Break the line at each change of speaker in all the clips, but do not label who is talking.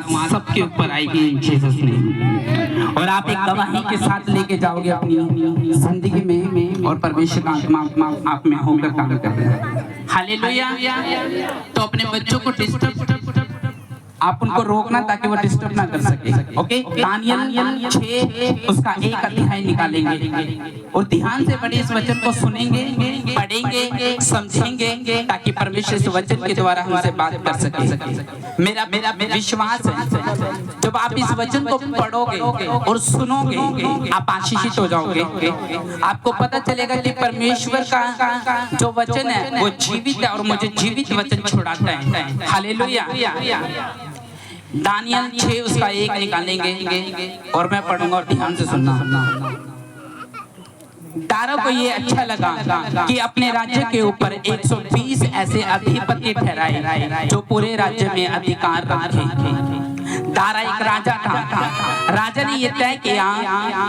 आत्मा सबके ऊपर आएगी इन जीसस नेम। और आप एक गवाही के साथ लेके जाओगे अपनी जिंदगी में और परमेश्वर का आत्मा आप में होकर काम करेगा। हालेलुया। तो अपने बच्चों को डिस्टर्ब आप उनको रोकना ताकि वो डिस्टर्ब ना कर सके। ओके, दानियल 6 उसका 1 अध्याय निकालेंगे और ध्यान से बड़े इस वचन को सुनेंगे, पढ़ेंगे, समझेंगे ताकि परमेश्वर इस वचन के द्वारा हमसे बात कर सके। मेरा विश्वास है जब आप इस वचन को पढ़ोगे और सुनोगे आप आशीषित हो जाओगे। आपको पता चलेगा कि परमेश्वर का जो वचन है वो जीवित है और मुझे जीवित वचन छुड़ाता है। हालेलुया। दानियल 6 उसका 1 निकालेंगे और मैं पढ़ूंगा और ध्यान से सुनना। दारा को ये अच्छा लगा कि अपने राज्य के ऊपर 120 ऐसे अधिपति ठहराए जो पूरे राज्य में अधिकार रखे। दारा एक राजा था। राजा ने ये तय किया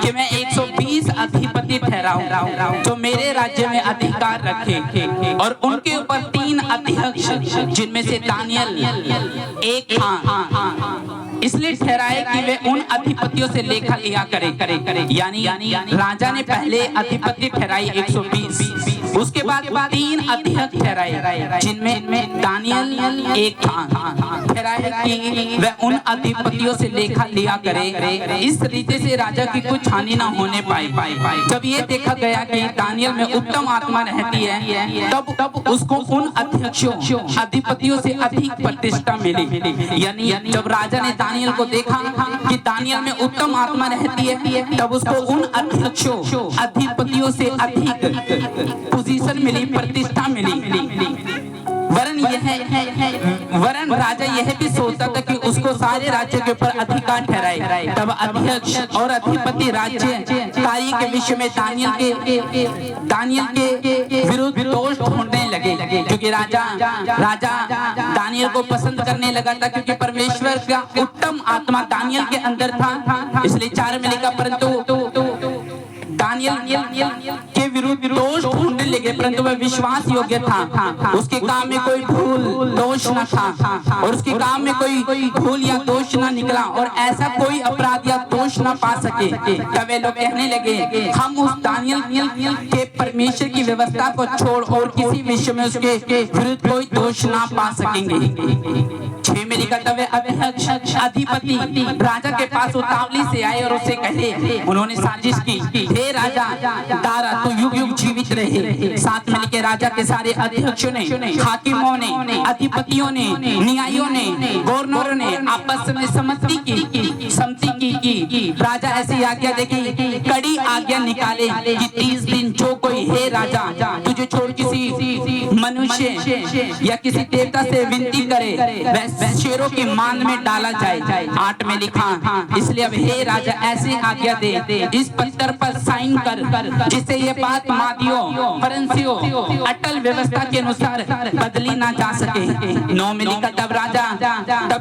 कि मैं 120 अधिपति ठहराऊं जो मेरे राज्य में अधिकार रखे और उनके ऊपर 3 अध्यक्ष जिनमें से दानियल एक था। इसलिए ठहराए कि वे उन अधिपतियों से लेखा लिया करे। यानी राजा ने पहले अधिपति ठहराई 120, उसके बाद 3 अध्यक्ष ठहराए जिनमें दानियल एक था। ठहराए कि वे उन अधिपतियों से लेखा लिया करे, इस रीति से राजा की कुछ हानि ना होने पाए। जब ये देखा गया कि दानियल में उत्तम आत्मा रहती है तब उसको उन अध्यक्षों अधिपतियों से अधिक प्रतिष्ठा मिली। यानी जब राजा ने दानियल को देखा कि दानियल में उत्तम आत्मा रहती है तब उसको उन अध्यक्षों अधिपतियों से अधिक पोजीशन मिली, प्रतिष्ठा मिली। वरन राजा यह भी सोचता था कि उसको सारे राज्य के ऊपर अधिकार ठहराए। तब अध्यक्ष और अधिपति राज्य कार्य के विषय में दानियल के विरुद्ध दोष ढूंढने लगे, क्योंकि राजा दानियल को पसंद करने लगा था क्योंकि परमेश्वर का उत्तम आत्मा दानियल के अंदर था। इसलिए 4 में लिखा परंतु दानियल के विरुद्ध दोष ढूंढने लगे, परंतु वह विश्वास योग्य था। उसके काम में कोई भूल दोष न था और उसके काम में कोई भूल या दोष न निकला और ऐसा कोई अपराध या दोष न पा सके। तब वे लोग कहने लगे हम उस दानियल के परमेश्वर की व्यवस्था को छोड़ और किसी विषय में उसके विरुद्ध कोई दोष न पा सकेंगे। 6 में लिखा तब अध्यक्ष अधिपति राजा के पास उतावली से आए और उसे कहे, उन्होंने साजिश की, हे राजा दारा तू युग युग जीवित रहे। 7 में लिखे राजा के सारे अध्यक्षों ने, हाकिमों ने, अधिपतियों ने, न्यायियों ने, गवर्नरों ने आपस में सम्मति की। राजा ऐसी आज्ञा देगी, कड़ी आज्ञा निकाले कि 30 दिन जो कोई हे राजा तुझे छोड़ किसी मनुष्य या किसी देवता से विनती करे वह शेरों की मांद में डाला जाए। 8 में लिखा इसलिए अब हे राजा ऐसी आज्ञा दे इस पत्थर पर साइन कर जिससे ये बात मादियों फरंसियों अटल व्यवस्था के अनुसार बदली ना जा सके। 9 में लिखा तब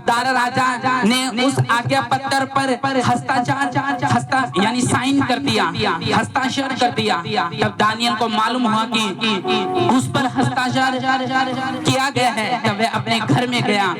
दारा राजा ने उस आज्ञा पत्थर पर हस्ताक्षर यानी साइन कर दिया, हस्ताक्षर कर दिया। तब दानियल को मालूम हुआ कि उस पर हस्ताक्षर किया गया है। तब वह अपने घर में गया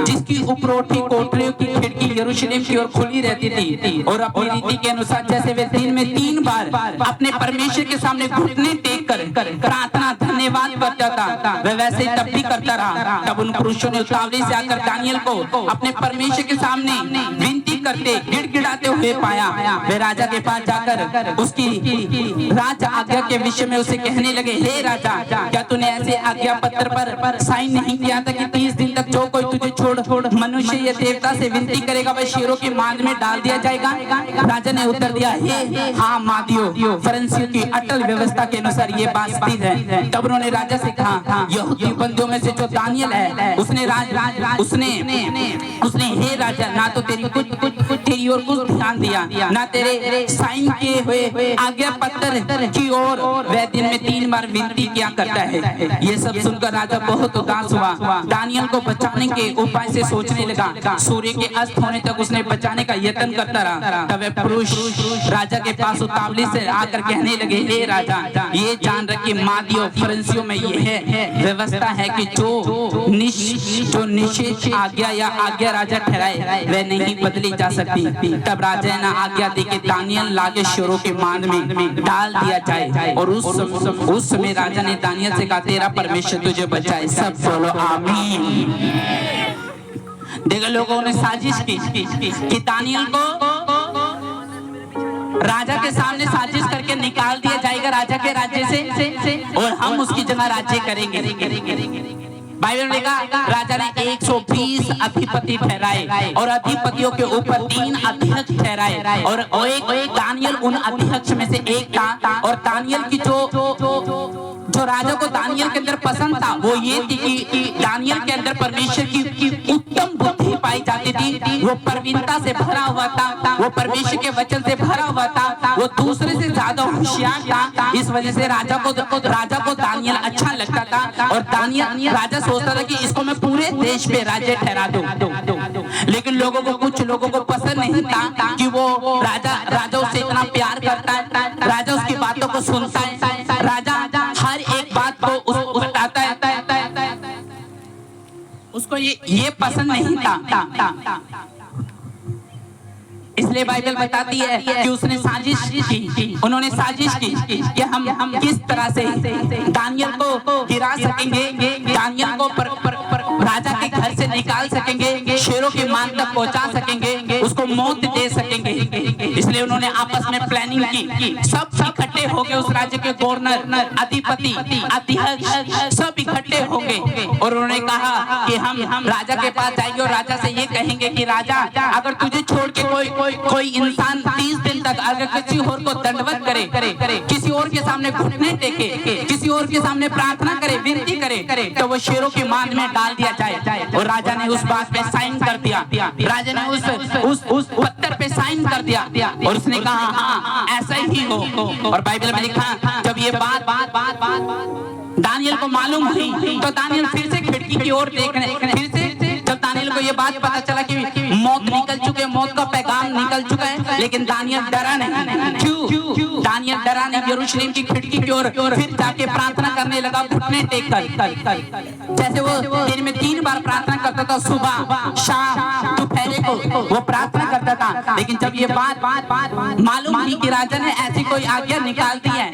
जिसकी उपरोठी कोठरियों की खिड़की यरूशलेम की ओर खुली रहती थी और अपनी रीति के अनुसार जैसे वे दिन में 3 बार अपने परमेश्वर के सामने घुटने टेक कर प्रार्थना धन्यवाद करता था वह वैसे ही तब भी करता रहा। तब उन पुरुषों ने उतावली से आकर दानियल को अपने परमेश्वर के सामने विनती करते गिड़गिड़ाते हुए पाया। वे राजा के पास जाकर उसकी राज आज्ञा के विषय में उसे कहने लगे, हे राजा क्या तूने ऐसे आज्ञा पत्र पर साइन नहीं किया था कि 30 दिन तक जो कोई तुझे छोड़ मनुष्य या देवता से विनती करेगा वह शेरों की मांद में डाल दिया जाएगा? राजा ने उत्तर दिया, हे हाँ मादियों फरंसियों की अटल व्यवस्था के अनुसार ये बात स्थित है। तब उन्होंने राजा से कहा, यहूदी बंदियों में से जो दानियल है उसने हे राजा ना तो तेरी तेरी ओर कुछ ध्यान दिया, ना तेरे साइन किए हुए आज्ञा पत्र की ओर वह दिन में 3 बार विनती किया करता है। ये सब सुनकर राजा बहुत उदास हुआ। दानियल को बचाने के उपाय से सोचने लगा। सूर्य के अस्त होने तक उसने बचाने का यत्न करता रहा। तब वह पुरुष राजा के पास उतावली से आकर कहने लगे, हे राजा, ये जान रखिए मादियों फरंसियों में ये है व्यवस्था है कि जो निश्चित आज्ञा या आज्ञा राजा ठहराए वह नहीं बदली जा सकती। तब राजा ने आज्ञा दी कि दानियल लाके शेरों के मांद में डाल दिया जाए। और उस समय राजा ने दानियल से कहा, तेरा परमेश्वर तुझे बचाए। सब बोलो आमीन। देखो लोगों ने साजिश की कि दानियल को राजा के सामने साजिश करके निकाल दिया जाएगा राजा के राज्य से और हम उसकी जगह राज्य करेंगे। बाइबल में लिखा राजा ने 120 अधिपति ठहराए और अधिपतियों के ऊपर 3 अध्यक्ष ठहराए और एक दानियल उन अध्यक्ष में से एक था। और दानियल की जो राजा को दानियल के अंदर पसंद था वो ये थी कि दानियल के अंदर परमेश्वर की उत्तम बुद्धि पाई जाती थी। वो प्रवीणता से भरा हुआ था, वो परमेश्वर के वचन से भरा हुआ था, वो दूसरे से ज्यादा होशियार था। इस वजह से राजा को दानियल अच्छा लगता था और दानियल राजा सोचता था कि इसको मैं पूरे देश पे राज्य ठहरा दूं। लेकिन कुछ लोगों को पसंद नहीं था कि वो राजा उससे इतना प्यार करता है, राजा उसकी बातों को सुनता है, राजा हर एक बात को उसको बताता है। उसको ये पसंद नहीं था। इसलिए बाइबल बताती है कि उसने साजिश की, उन्होंने साजिश की कि हम किस तरह से दानियल को गिरा सकेंगे, दानियल को राजा के घर से निकाल सकेंगे, शेरों के मान तक पहुंचा सकेंगे, उसको मौत दे सकेंगे। इसलिए उन्होंने आपस में प्लानिंग की। सब इकट्ठे हो गए, उस राज्य के गवर्नर, अधिपति, अध्यक्ष सब इकट्ठे हो गए और उन्होंने कहा कि हम राजा के पास जाएंगे और राजा से ये कहेंगे कि राजा, अगर तुझे छोड़ के कोई इंसान 30 दिन तक अगर किसी और को दंडवत करे, किसी और के सामने घुटने टेके, किसी और के सामने प्रार्थना करे, विनती करे, तो वो शेरों की मांद में डाल दिया जाए। और राजा ने उस बात पे साइन कर दिया, राजा ने उस पत्थर पे साइन कर दिया और उसने कहा हाँ ऐसा ही हो। और बाइबल में लिखा जब ये बात दानियल को मालूम हुई तो दानियल फिर से खिड़की की ओर देखने, फिर से जब दानियल को ये बात पता चला कि मौत निकल चुके, मौत का पैगाम निकल चुका है, लेकिन दानियल डरा नहीं। क्यों दानियल डरा नहीं? यरूशलेम की खिड़की की ओर फिर जाके प्रार्थना करने लगा घुटने टेककर। जैसे वो दिन में 3 बार प्रार्थना करता था, सुबह, शाम, दोपहर को वो प्रार्थना करता था। लेकिन जब ये बात मालूम हुई कि राजा ने ऐसी कोई आज्ञा निकाल दी है,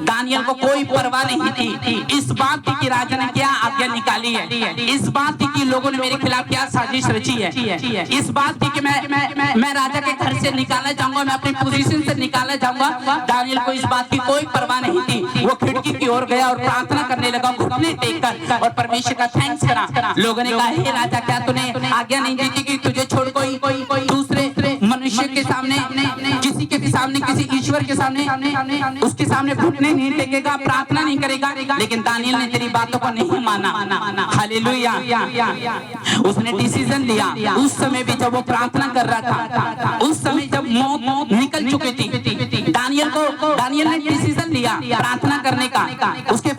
दानियल को कोई परवाह नहीं थी इस बात की कि राजा ने क्या आज्ञा निकाली है, इस बात की कि लोगों ने मेरे खिलाफ क्या साजिश रची है, इस बात की कि मैं राजा के घर से निकाला जाऊंगा, मैं अपनी पोजीशन से निकाला जाऊंगा। दानियल को इस बात की कोई परवाह नहीं थी। वो खिड़की की ओर गया और प्रार्थना करने लगा घुटने टेककर और परमेश्वर का थैंक्स करा। लोगों ने कहा, हे राजा, क्या तूने आज्ञा नहीं दी थी कि तुझे छोड़ कोई दूसरे मनुष्य के सामने, किसी के भी सामने, किसी ईश्वर के सामने, उसके सामने घुटने नहीं टेकेगा, प्रार्थना नहीं करेगा? लेकिन दानियल ने तेरी बातों को नहीं माना। हालेलुया। उसने डिसीजन लिया। उस समय भी जब वो प्रार्थना कर रहा था, उस समय जब मौत निकल चुकी थी, दानियल ने डिसीजन लिया प्रार्थना करने का। उसके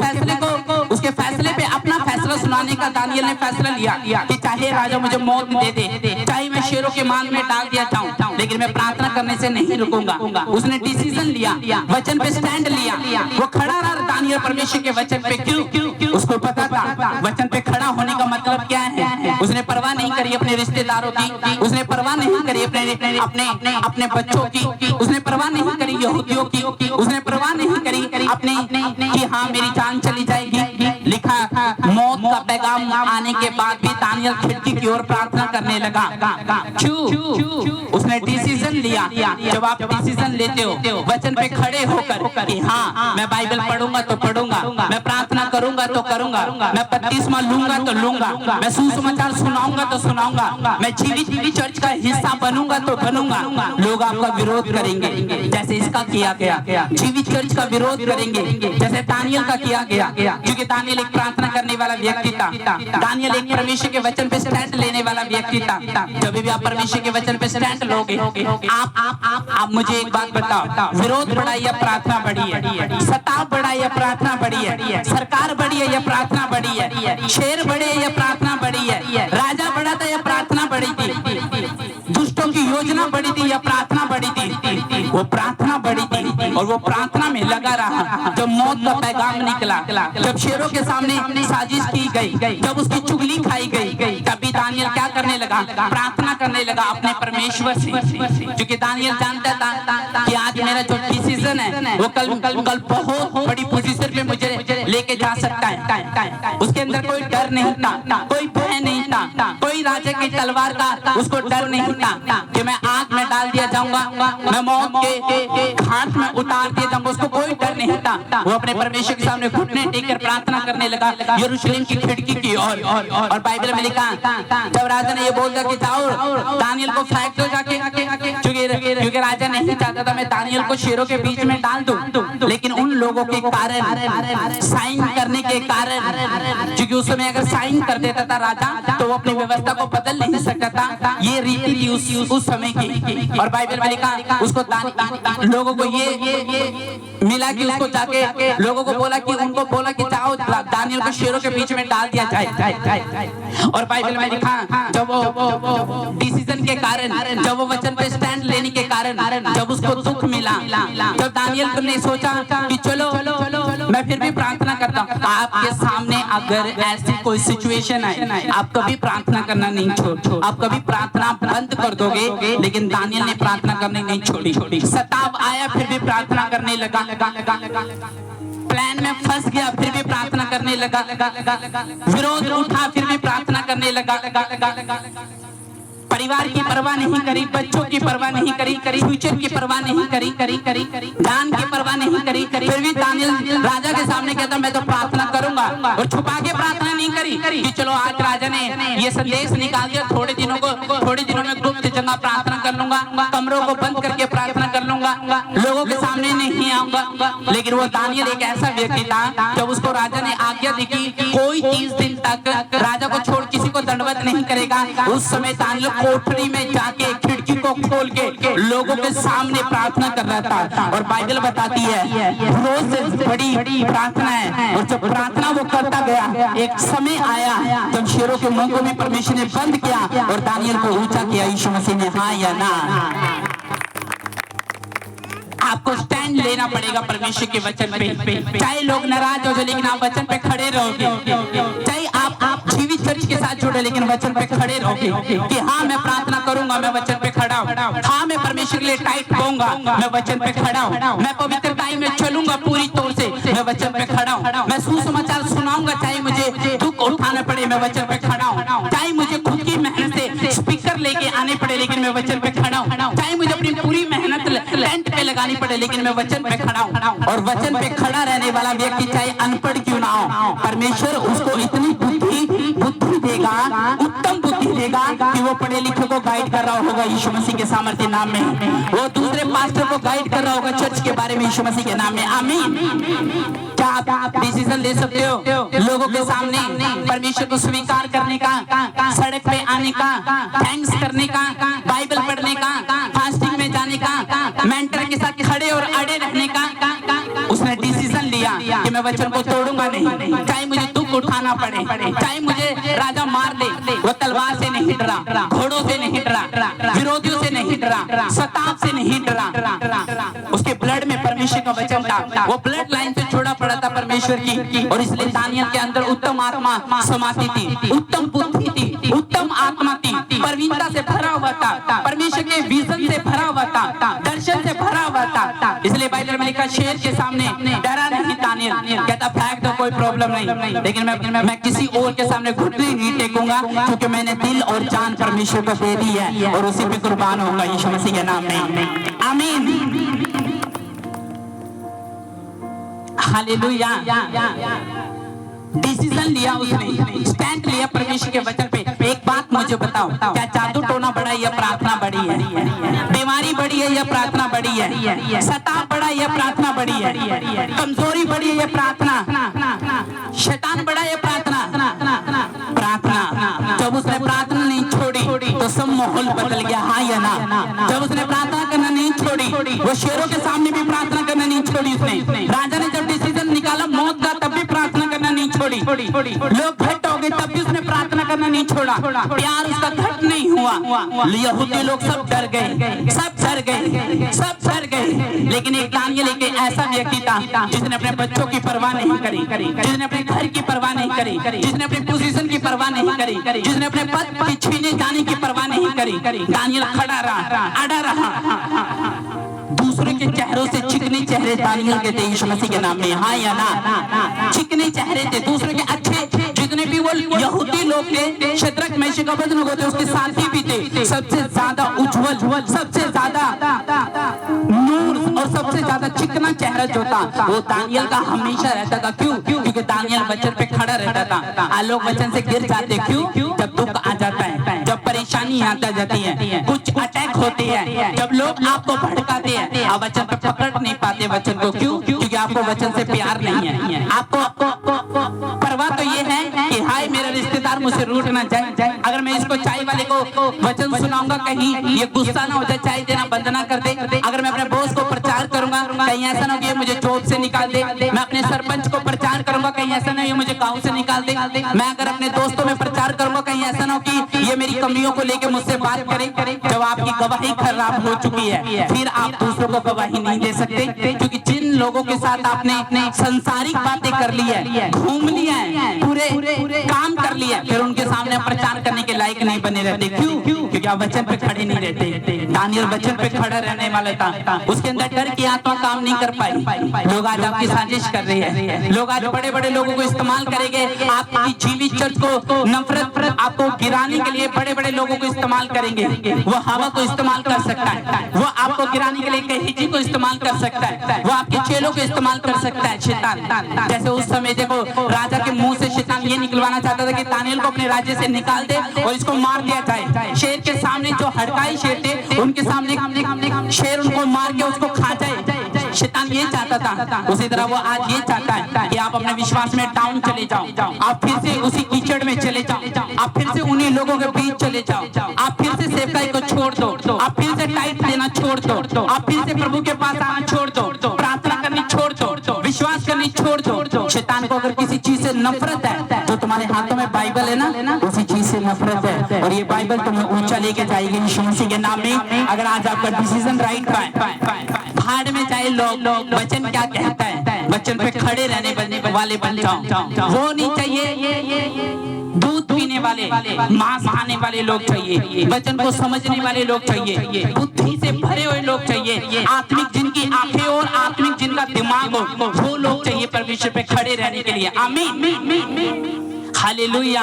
फैसले पे अपना फैसला सुनाने का दानियल ने फैसला लिया कि चाहे राजा मुझे मौत दे दे, चाहे मैं शेरों के मान में डाल दिया जाऊं, लेकिन मैं प्रार्थना करने से नहीं रुकूंगा। उसने डिसीजन लिया, वचन पे स्टैंड लिया। वो खड़ा रहा दानियल परमेश्वर के वचन पे। क्यों? उसको पता था वचन पे खड़ा होने का मतलब क्या है। उसने परवाह नहीं करी अपने रिश्तेदारों की, उसने परवाह नहीं करी अपने बच्चों की, उसने परवाह नहीं करी यहूदियों की, उसने परवाह नहीं करी अपने कि हाँ मेरी जान चली जाएगी। लिखा मौत का पैगाम आने के बाद भी दानियल खिड़की की ओर प्रार्थना करने लगा। क्यों? उसने डिसीजन लिया। जब आप डिसीजन लेते हो वचन पे खड़े होकर कि हाँ मैं बाइबल पढ़ूंगा तो पढ़ूंगा, मैं प्रार्थना करूंगा तो करूंगा, मैं बपतिस्मा लूंगा तो लूंगा, मैं सुसमाचार सुनाऊंगा तो सुनाऊंगा, मैं जीवित चर्च का हिस्सा बनूंगा तो बनूंगा। लोग आपका विरोध करेंगे जैसे इसका किया गया, जीवित चर्च का विरोध करेंगे जैसे दानियल का किया गया, क्योंकि दानियल एक प्रार्थना करने वाला व्यक्ति था। दानियल एक परमेश्वर के वचन पे स्टैंड लेने वाला व्यक्ति था। जब भी आप परमेश्वर के वचन पे स्टैंड लोगे, आप मुझे एक बात बताओ, विरोध बढ़ा या प्रार्थना बढ़ी है? सताव बढ़ा या प्रार्थना बढ़ी है? सरकार बढ़ी है या प्रार्थना बढ़ी है? शेर बढ़े या प्रार्थना बढ़ी है? राजा बढ़ा था या प्रार्थना बढ़ी थी? दुष्टों की योजना बढ़ी थी या प्रार्थना बढ़ी थी? वो प्रार्थना बढ़ी थी और वो प्रार्थना में लगा रहा। जब मौत का पैगाम निकला, जब शेरों के सामने साजिश की गई, जब उसकी चुगली खाई गई, तभी दानियल क्या करने लगा? प्रार्थना करने लगा अपने परमेश्वर से, क्योंकि दानियल जानता था कि आज मेरा जो डिसीजन है वो कल बहुत बड़ी पोजीशन पे मुझे लेके जा सकता है। उसके अंदर कोई डर नहीं था, कोई भय नहीं था, कोई राजा की तलवार का उसको डर नहीं था कि मैं आग में डाल दिया जाऊंगा, मैं मौत के घाट में उतार दिया जाऊंगा। उसको कोई डर नहीं था। वो अपने परमेश्वर के सामने घुटने टेककर प्रार्थना करने लगा यरूशलेम की खिड़की की ओर। और बाइबल में लिखा, जब राजा ने ये बोल दिया कि जाओ दानियल को फेंक दो जाके, क्योंकि राजा नहीं चाहता था मैं दानियल को शेरों के बीच में डाल दूं, लेकिन उन लोगों के कारण, साइन करने के कारण, क्योंकि उस समय अगर साइन कर देता था राजा तो वो अपनी व्यवस्था को बदल नहीं सकता था। ये रीति थी उस समय की। और बाइबल में लिखा, उसको लोगों को ये मिला कि उसको जाके लोगों को बोला कि उनको बोला कि जाओ दानियल को शेरों के बीच में डाल दिया जाए। और बाइबल में लिखा, जब वो डिसीजन के कारण, जब वो वचन पे स्टैंड लेने के कारण, जब उसको दुख मिला, जब दानियल ने सोचा कि चलो मैं फिर भी प्रार्थना करता हूँ। आपके सामने अगर ऐसी कोई सिचुएशन है, आप कभी प्रार्थना करना नहीं छोड़, आप कभी प्रार्थना बंद कर दोगे, लेकिन दानियल ने प्रार्थना करने नहीं छोड़ी। सताव आया फिर भी प्रार्थना करने लगा, प्लान में फंस गया फिर भी प्रार्थना करने लगा, विरोध उठा फिर भी प्रार्थना करने लगा, परिवार की परवाह नहीं करी, बच्चों की परवाह नहीं करी, फ्यूचर की परवाह नहीं करी, जान की परवाह नहीं करी, फिर भी दानियल राजा के सामने कहता मैं तो प्रार्थना करूंगा। और छुपा के प्रार्थना नहीं करी कि चलो आज राजा ने ये संदेश निकाल दिया, थोड़े दिनों में गुप्त जगह प्रार्थना कर लूंगा, कमरों को बंद करके प्रार्थना कर लूंगा, लोगों के सामने नहीं आऊंगा। लेकिन वो दानियल एक ऐसा व्यक्ति था, जब उसको राजा ने आज्ञा दी कि कोई 30 दिन तक राजा को छोड़ किसी को दंडवत नहीं करेगा, उस समय दानियल कोठरी में जाके खिड़की को खोल के लोगों के सामने प्रार्थना कर रहा था। और बाइबल बताती है रोज से बड़ी प्रार्थना है। और जब प्रार्थना वो करता गया, एक समय आया जब शेरों के मुंह को भी परमेश्वर ने बंद किया और दानियल को ऊंचा किया यीशु मसीह ने। हाँ या ना? आपको स्टैंड लेना पड़ेगा परमेश्वर के वचन पे, चाहे लोग नाराज हो जाए लेकिन आप वचन पे खड़े रहोगे। चाहे आप जीवित चर्च के साथ जुड़े लेकिन वचन पे खड़े रहोगे कि हाँ मैं प्रार्थना करूंगा, मैं वचन पे खड़ा हूँ, हाँ मैं परमेश्वर के लिए टाइट होऊंगा, मैं वचन पे खड़ा हूँ, मैं पवित्रताई में चलूंगा पूरी तौर से, मैं वचन पे खड़ा हूँ, मैं सुसमाचार सुनाऊंगा, चाहे मुझे दुख उठाना पड़े मैं वचन पे खड़ा हूँ, चाहे मुझे खुद की मेहनत से स्पीकर लेके आने पड़े लेकिन मैं वचन पे खड़ा हूँ, चाहे मुझे अपनी पूरी मेहनत टेंट पे लगानी पड़े लेकिन मैं वचन पे खड़ा हूँ। और वचन पे खड़ा रहने वाला व्यक्ति चाहे अनपढ़ क्यों ना हो, परमेश्वर उसको इतनी बुद्धि देगा, उत्तम बुद्धि देगा कि वो पढ़े लिखे को गाइड कर रहा होगा यीशु मसीह के सामर्थ्य नाम में, वो दूसरे पास्टर को गाइड कर रहा होगा चर्च के बारे में यीशु मसीह के नाम में। आमीन। क्या आप डिसीजन ले सकते हो लोगों के सामने परमेश्वर को स्वीकार करने का, सड़क पे आने का, थैंक्स करने का, बाइबल पढ़ने का, फास्टिंग में जाने का, मेंटर के साथ खड़े और अड़े रहने का? उसने डिसीजन लिया कि मैं वचन को तोड़ूंगा नहीं, चाहे मुझे दुख उठाना पड़े, चाहे मुझे राजा मार दे, वो तलवार से नहीं डरा, घोड़ों से नहीं डरा, विरोधियों से नहीं डरा, सताव से नहीं डरा। उसके ब्लड में परमेश्वर का वचन था, वो ब्लड लाइन से छोड़ा पड़ा था परमेश्वर की। और इसलिए दानियल के अंदर उत्तम आत्मा समाती थी, उत्तम बुद्धि थी, उत्तम आत्मा थी, प्रवीणता से भरा हुआ था, परमेश्वर के विजन से भरा हुआ था, दर्शन से भरा हुआ था। इसलिए बाइबल में लिखा शेर के सामने डरा नहीं दानियल, कहता फेंक दो कोई प्रॉब्लम नहीं, लेकिन मैं किसी और के सामने घुटने नहीं टेकूंगा क्योंकि मैंने दिल और जान परमेश्वर को दे दी है और उसी पे कुर्बान होगा यीशु मसीह के नाम में। आमीन। हालेलुया। डिसीजन लिया उसने, स्टैंड लिया परमेश्वर के वचन पे। एक बात मुझे बताओ, क्या जादू टोना बड़ा है या प्रार्थना बड़ी है? बीमारी बड़ी है या प्रार्थना बड़ी है? सताव बड़ा है या प्रार्थना बड़ी है? कमजोरी बड़ी है या प्रार्थना? शैतान बड़ा है या प्रार्थना? माहौल बदल गया, हाँ या ना? जब उसने प्रार्थना करना नहीं छोड़ी, वो शेरों के सामने भी प्रार्थना करना नहीं छोड़ी उसने। राजा ने जब डिसीजन निकाला मौत का तब भी प्रार्थना करना नहीं छोड़ी। लोग घट हो गए तब भी उसने प्रार्थना करना नहीं छोड़ा। प्यार उसका घट नहीं हुआ। यहूदी लोग सब डर गए, सब डर गए, सब डर गए। लेकिन एक दानियल एक ऐसा व्यक्ति था जिसने अपने बच्चों की परवाह नहीं करी, जिसने अपने घर की परवाह नहीं करी, जिसने अपनी पोजीशन की परवाह नहीं करी, जिसने अपने पद के छीने जाने की परवाह नहीं करी। दानियल खड़ा रहा, अड़ा रहा। दूसरे के चेहरों से चिकने चेहरे दानियल के थे यीशु मसीह के नाम में, हाँ या ना? चिकने चेहरे थे दूसरे के अच्छे, जितने भी वो यहूदी लोग थे, शद्रक मेशक अबेदनगो थे, उसके साथी भी थे। सबसे ज्यादा उज्जवल, सबसे ज्यादा नूर और सबसे ज्यादा चिकना चेहरा जो था वो दानियल का हमेशा रहता था। क्यों? क्योंकि दानियल वचन पे खड़ा रहता था। लोग वचन से गिर जाते क्यों? जब दुख आ जाता है, जब परेशानी आता जाती है, कुछ अटैक होते हैं, जब लोग आपको भड़काते हैं, आप वचन पे पकड़ नहीं पाते वचन को। क्यों? क्योंकि आपको वचन से प्यार नहीं है। आपको परवाह तो ये है कि हाय मेरा रिश्तेदार मुझसे रूठ ना जाए, अगर मैं इसको चाय वाले को वचन सुनाऊंगा कहीं ये गुस्सा ना हो जाए, चाय देना बंद ना कर दे। अगर मैं अपने बॉस को प्रचार करूंगा कहीं ऐसा ना हो कि मुझे जॉब से निकाल दे। मैं अपने सरपंच को प्रचार करूंगा कहीं ऐसा ना हो मुझे गाँव से निकाल दे। मैं अगर अपने दोस्तों में प्रचार करूंगा कहीं ऐसा ना हो कि ये मेरी कमियों को लेकर मुझसे बात करे। जब आपकी गवाही खराब हो चुकी है फिर आप दूसरों को गवाही नहीं दे सकते। क्योंकि जिन लोगों के साथ आपने संसारिक बातें कर ली है, घूम लिया है, पूरे काम कर लिया, फिर उनके सामने प्रचार करने के लायक नहीं बने रहते। क्यों? क्योंकि आप वचन पे खड़े नहीं रहते। दानियल वचन पे खड़ा रहने वाला था, उसके अंदर डर की आत्मा काम नहीं कर पाई। लोग आज आपकी साजिश कर रहे हैं, लोग आज बड़े बड़े लोगों को इस्तेमाल करेंगे, आपकी जीवित चर्च को नफरत आपको गिराने के लिए बड़े बड़े लोगों को इस्तेमाल करेंगे। वो हवा को इस्तेमाल कर सकता है, वो आपको गिराने के लिए कहीं को इस्तेमाल कर सकता है, वो आपके चेलों को इस्तेमाल कर सकता है शैतान। जैसे उस समय देखो राजा के मुंह से शैतान ये निकलवाना चाहता था कि दानियल को अपने राज्य से निकाल दे और इसको मार दिया जाए। शेर के सामने जो हड़काई शेर थे उनके सामने शेर उनको मार के उसको खा जाए। शैतान ये चाहता था, उसी तरह वो आज ये चाहता है कि आप अपने विश्वास में डाउन चले जाओ, आप फिर से उसी कीचड़ में चले जाओ, आप फिर से उन्हीं लोगों के बीच चले जाओ, आप फिर से सेवकाई को छोड़ दो, आप फिर से टाइट देना छोड़ दो, आप फिर से प्रभु के पास आना छोड़ दो, प्रार्थना करनी छोड़ दो, विश्वास करनी छोड़ दो। शैतान को अगर किसी चीज से नफरत है, जो तुम्हारे हाथों में बाइबल है ना, उसी चीज से नफरत है और ये बाइबल तुम्हें ऊंचा लेके जाएगी यीशु मसीह के नाम में। अगर आज आपका डिसीजन राइट पाए, भाड़ में जाए लोग, वचन क्या कहता है, वचन पे खड़े रहने वाले बन जाओ। वो नहीं चाहिए दूध पीने वाले, मांस खाने वाले लोग चाहिए, वचन को समझने वाले लोग चाहिए, बुद्धि से भरे हुए लोग चाहिए, आत्मिक जिनकी आंखें और आत्मिक जिनका दिमाग हो वो लोग चाहिए परमेश्वर पे खड़े रहने के लिए। आमीन, हालेलुया।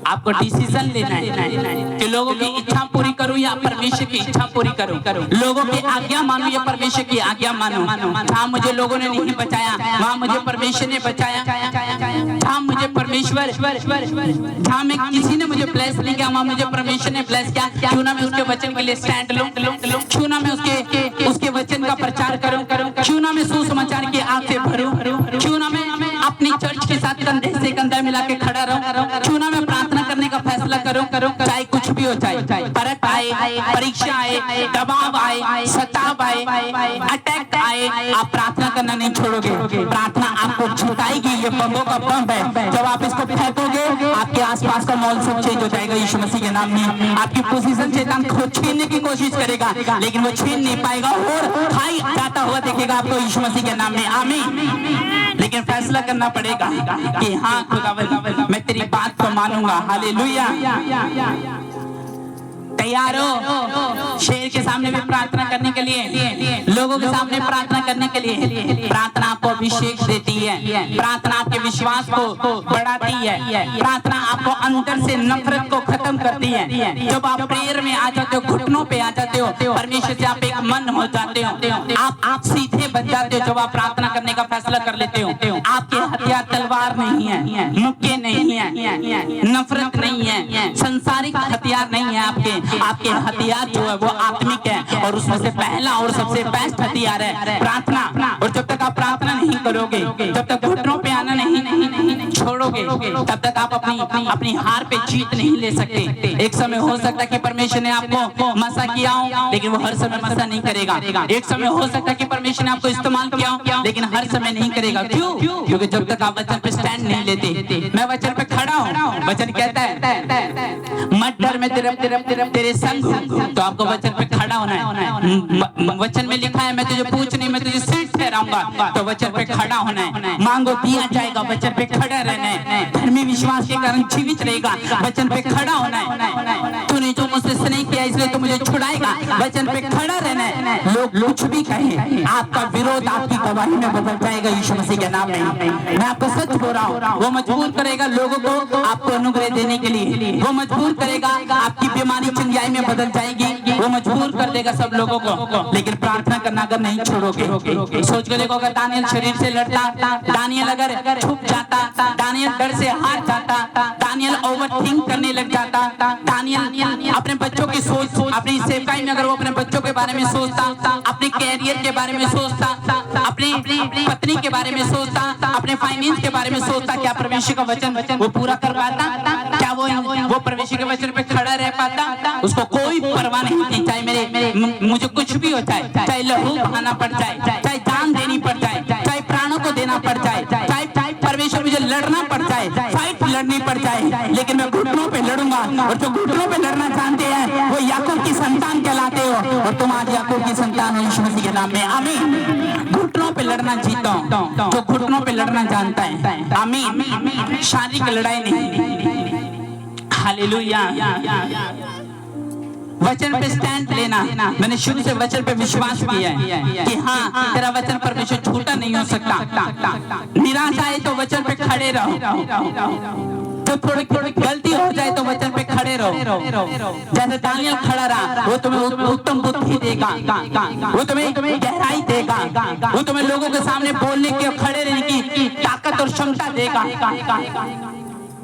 आपको डिसीजन लेना है कि लोगों की इच्छा पूरी करूं या परमेश्वर की इच्छा पूरी करूं, लोगों की आज्ञा मानो या परमेश्वर की आज्ञा मानो। जहां मुझे लोगों ने नहीं बचाया वहां मुझे परमेश्वर ने बचाया, जहां मुझे परमेश्वर, जहां में किसी ने मुझे ब्लेस नहीं किया वहां मुझे परमेश्वर ने ब्लेस किया। क्यों ना मैं उसके वचन के लिए स्टैंड लूं, क्यों ना मैं उसके वचन का प्रचार करूं, क्यों ना मैं सुसमाचार की आग से भरूं, क्यों ना मैं अपनी चर्च के साथ कंधे से कंधा मिला के खड़ा रहूं, क्यों ना मैं प्रार्थना करने का फैसला करूं, चाहे कुछ भी हो, चाहे परख आए, परीक्षा आए, दबाव आए, सताव आए, अटैक आए, आप प्रार्थना करना नहीं छोड़ोगे। प्रार्थना आपको छुटाएगी, ये बमों का बम है। जब आप इसको फेंकोगे आपके आसपास का माहौल सब चेंज हो जाएगा यीशु मसीह के नाम में। आपकी पोजीशन शैतान खुद छीनने की कोशिश करेगा लेकिन वो छीन नहीं पाएगा और खाई जाता हुआ देखेगा आपको यीशु मसीह के नाम में। आमीन। लेकिन फैसला करना पड़ेगा कि हाँ खुदावंद मैं तेरी बात को मानूंगा। हालेलुया। तैयार हो शेर के सामने भी प्रार्थना करने के लिए, लोगों के सामने प्रार्थना करने के लिए। प्रार्थना आपको अभिषेक देती है, प्रार्थना आपके विश्वास को बढ़ाती है, प्रार्थना आपको अंदर से नफरत को खत्म करती है। जब आप प्रेयर में आ जाते हो, घुटनों पे आ जाते हो, परमेश्वर से आप एक मन हो जाते हो, आप सीधे बन जाते हो। जब आप प्रार्थना करने का फैसला कर लेते हो, आपके हथियार तलवार नहीं है, मुक्के नहीं है, नफरत नहीं है, संसारिक हथियार नहीं है। आपके हथियार जो है वो आत्मिक है और उसमें से पहला और सबसे बेस्ट हथियार है प्रार्थना। और जब तक आप प्रार्थना नहीं करोगे, जब तक घुटनों पे आना नहीं छोड़ोगे तब तक आप अपनी हार पे जीत नहीं ले सकते। एक समय हो सकता है कि परमेश्वर ने आपको मसा किया हो, लेकिन वो हर समय मसा नहीं करेगा। एक समय हो सकता है कि परमेश्वर ने आपको इस्तेमाल किया हो, लेकिन हर समय नहीं करेगा। क्यों? क्योंकि जब तक आप वचन पे स्टैंड नहीं लेते। मैं वचन पे खड़ा हूँ, वचन कहता है मत डर, मैं तेरे संग हूँ। तो आपको वचन पे खड़ा होना है। वचन में लिखा है मैं तुझे पूछ नहीं, मैं तुझे सिर ठहराऊंगा। तो वचन पे खड़ा होना है। मांगो दिया जाएगा, वचन पे खड़ा रहना है। धर्मी विश्वास के कारण जीवित रहेगा, वचन पे खड़ा होना है। तूने जो मुझसे स्नेह किया इसलिए तो मुझे छुड़ाएगा, वचन पे खड़ा रहना है। लोग कुछ भी कहें, आपका विरोध आपकी गवाही में बदल जाएगा यीशु मसीह के नाम में। मैं आपको सच बोल रहा हूँ, वो मजबूर करेगा लोगों को आपको अनुग्रह देने के लिए। वो मजबूर करेगा, आपकी बीमारी चंगाई में बदल जाएगी। वो मजबूर कर देगा सब लोगों को, लेकिन प्रार्थना करना अगर नहीं छोड़ोगे। सोच के देखो, अगर दानियल शरीर से लड़ता, दानियल अगर छुप जाता, दानियल डर से हार जाता, दानियल ओवरथिंक करने लग जाता, दानियल अपने बच्चों की सोच, अपनी सेवकाई में अगर वो अपने बच्चों के बारे में सोचता, अपने कैरियर के बारे में सोचता, अपनी पत्नी के बारे में सोचता, अपने फाइनेंस के बारे में सोचता, क्या परमेश्वर का वचन वो पूरा कर पाता? क्या वो परमेश्वर के वचन पे खड़ा रह पाता? उसको कोई परवाह नहीं थी, चाहे मुझे कुछ भी हो जाए, चाहे लहू बहाना पड़ जाए, चाहे जान देनी पड़ जाए, चाहे प्राणों को देना पड़ जाए, चाहे परमेश्वर मुझे लड़ना पड़ जाए, फाइट लड़नी पड़ जाए, लेकिन मैं घुटनों पे लड़ूंगा। और जो घुटनों पे लड़ना जानते हैं वो याकूब की संतान कहलाते हो, और तुम आज याकूब की संतान हो यीशु मसीह के नाम में। आमीन। घुटनों पे लड़ना जीता हूं जो घुटनों पे लड़ना जानता है। आमीन। शारीरिक लड़ाई नहीं। हालेलुया। वचन पे स्टैंड लेना। मैंने शुरू से वचन पे विश्वास किया है कि हाँ, तेरा वचन परमेश्वर झूठा नहीं हो सकता। निराशा आए तो वचन पे खड़े रहो, तो थोड़ी गलती हो जाए तो वचन पे खड़े रहो। जैसे दानियल खड़ा रहा, वो तुम्हें उत्तम बुद्धि देगा, वो तुम्हें गहराई देगा, वो तुम्हें लोगों के सामने बोलने की, खड़े रहने की ताकत और क्षमता देगा।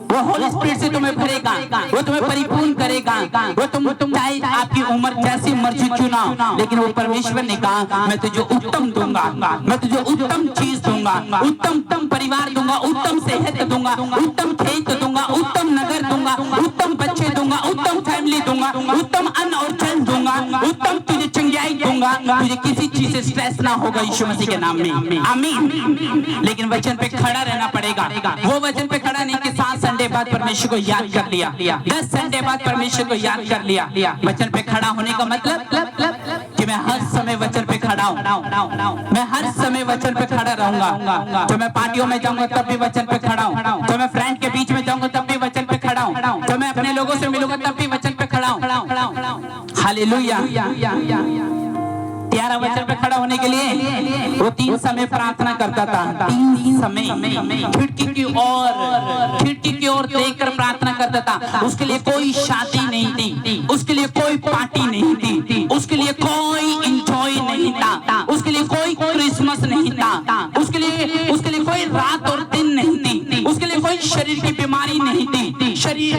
वो होली स्पिरिट से तुम्हें भरेगा, वो तुम्हें परिपूर्ण करेगा। वो तुम चाहे आपकी उम्र जैसी मर्जी चुनाओ, लेकिन वो परमेश्वर ने कहा मैं तुझे उत्तम दूंगा, मैं तुझे उत्तम चीज दूंगा, उत्तम परिवार दूंगा, उत्तम सेहत दूंगा, उत्तम खेत दूंगा, उत्तम नगर दूंगा, उत्तम बच्चे दूंगा, उत्तम फैमिली दूंगा, उत्तम अन्न और जल दूंगा, उत्तम तुझे चंगाई दूंगा। तुझे किसी चीज से स्ट्रेस ना होगा यीशु मसीह के नाम में। आमीन। लेकिन वचन पे खड़ा रहना पड़ेगा। वो वचन पे खड़ा नहीं कि 7 संडे बाद परमेश्वर को याद कर लिया, 10 संडे बाद परमेश्वर को याद कर लिया। वचन पे खड़ा होने का मतलब कि मैं हर समय वचन पे खड़ा हूँ, मैं हर समय वचन पे खड़ा रहूंगा। जब मैं पार्टियों में जाऊंगा तब भी वचन पे खड़ा हूँ, जब मैं फ्रेंड के बीच में जाऊंगा तब भी वचन पे खड़ा हूँ, जब मैं अपने लोगों से मिलूंगा तब भी वचन पे खड़ा हूँ। हालेलुया। 11 वचन पे खड़ा होने के लिए वो 3 समय प्रार्थना करता था। 3 समय खिड़की की ओर देखकर प्रार्थना करता था। उसके लिए कोई शादी नहीं थी, उसके लिए कोई पार्टी नहीं थी, उसके लिए कोई एंजॉय नहीं था, उसके लिए कोई क्रिसमस नहीं था, उसके लिए कोई रात और दिन नहीं थी, उसके लिए कोई शरीर की बीमारी नहीं थी, शरीर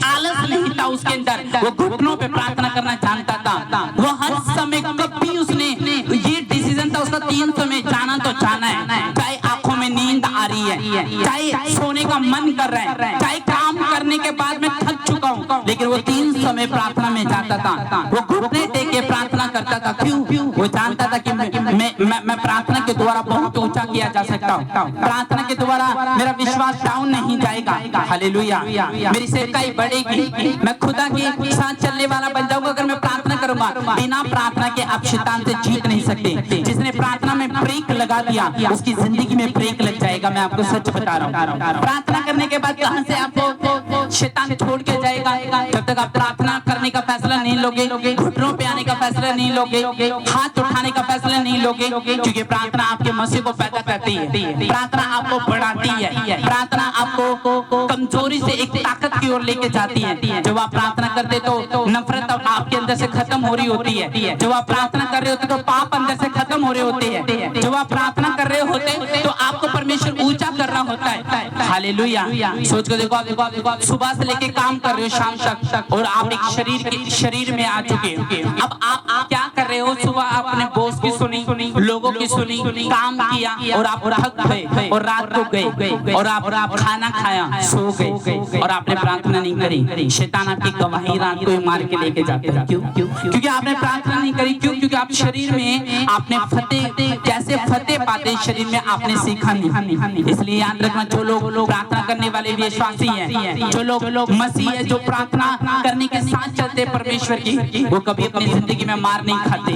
आलस नहीं था उसके अंदर। वो घुटनों पे प्रार्थना करना जानता था। वो हर समय कभी उसने ये डिसीजन था उसका 3 समय जाना तो जाना है, चाहे आंखों में नींद आ रही है, चाहे सोने का मन कर रहा है, चाहे काम करने के बाद मैं थक चुका हूँ, लेकिन वो 3 समय प्रार्थना में जाता था। वो घुटने टेक के प्रार्थना करता था। क्यों? वो जानता था कि मैं प्रार्थना के द्वारा बहुत ऊंचा किया जा सकता हूँ, प्रार्थना के द्वारा मेरा विश्वास डाउन नहीं जाएगा। हालेलुया। मेरी सेवकाई बढ़ेगी, मैं खुदा के साथ चलने वाला बन जाऊंगा अगर मैं प्रार्थना करूंगा। बिना प्रार्थना के आप शैतान से जीत नहीं सकते। जिसने प्रार्थना में ब्रेक लगा दिया उसकी जिंदगी में ब्रेक लग जाएगा। मैं आपको सच बता रहा हूँ। प्रार्थना करने के बाद कहां से आपको शैतान छोड़ के जाएगा? जब तक आप प्रार्थना करने का फैसला नहीं लोगे, घुटनों पे आने का फैसला नहीं लोगे, हाथ उठाने का फैसला नहीं लोगे, क्योंकि प्रार्थना आपके मसीह को पैदा करती है, प्रार्थना आपको बढ़ाती है, प्रार्थना आपको कमजोरी से एक ताकत की ओर लेके जाती है। जब आप प्रार्थना करते तो नफरत आपके अंदर से खत्म हो रही होती है। जब आप प्रार्थना कर रहे होते तो पाप अंदर से खत्म हो रहे होते हैं। जब आप प्रार्थना कर रहे होते तो आपको परमेश्वर ऊंचा कर रहा होता है। हालेलुया। सोच के देखो, आप सुबह से लेके काम कर रहे हो शाम तक, और आप एक शरीर में आ चुके हो। अब आप क्या कर रहे हो? सुबह आप अपने बॉस की सुन सुनी, लोगों की सुनी, काम किया और आप थक गए और रात को गए और आप खाना खाया, सो गए और आपने प्रार्थना नहीं करी, शैतान आपकी गवाही रात को मार के लेके जाते हैं। क्यों? क्योंकि आपने प्रार्थना नहीं करी। क्यों? क्योंकि आप शरीर में आपने फतेह कैसे फतेह पाते शरीर में आपने सीखा नहीं। इसलिए याद रखना, जो लोग प्रार्थना करने वाले विश्वासी हैं, जो लोग मसीह है, जो प्रार्थना करने के साथ चलते परमेश्वर की, वो कभी अपनी जिंदगी में मार नहीं खाते,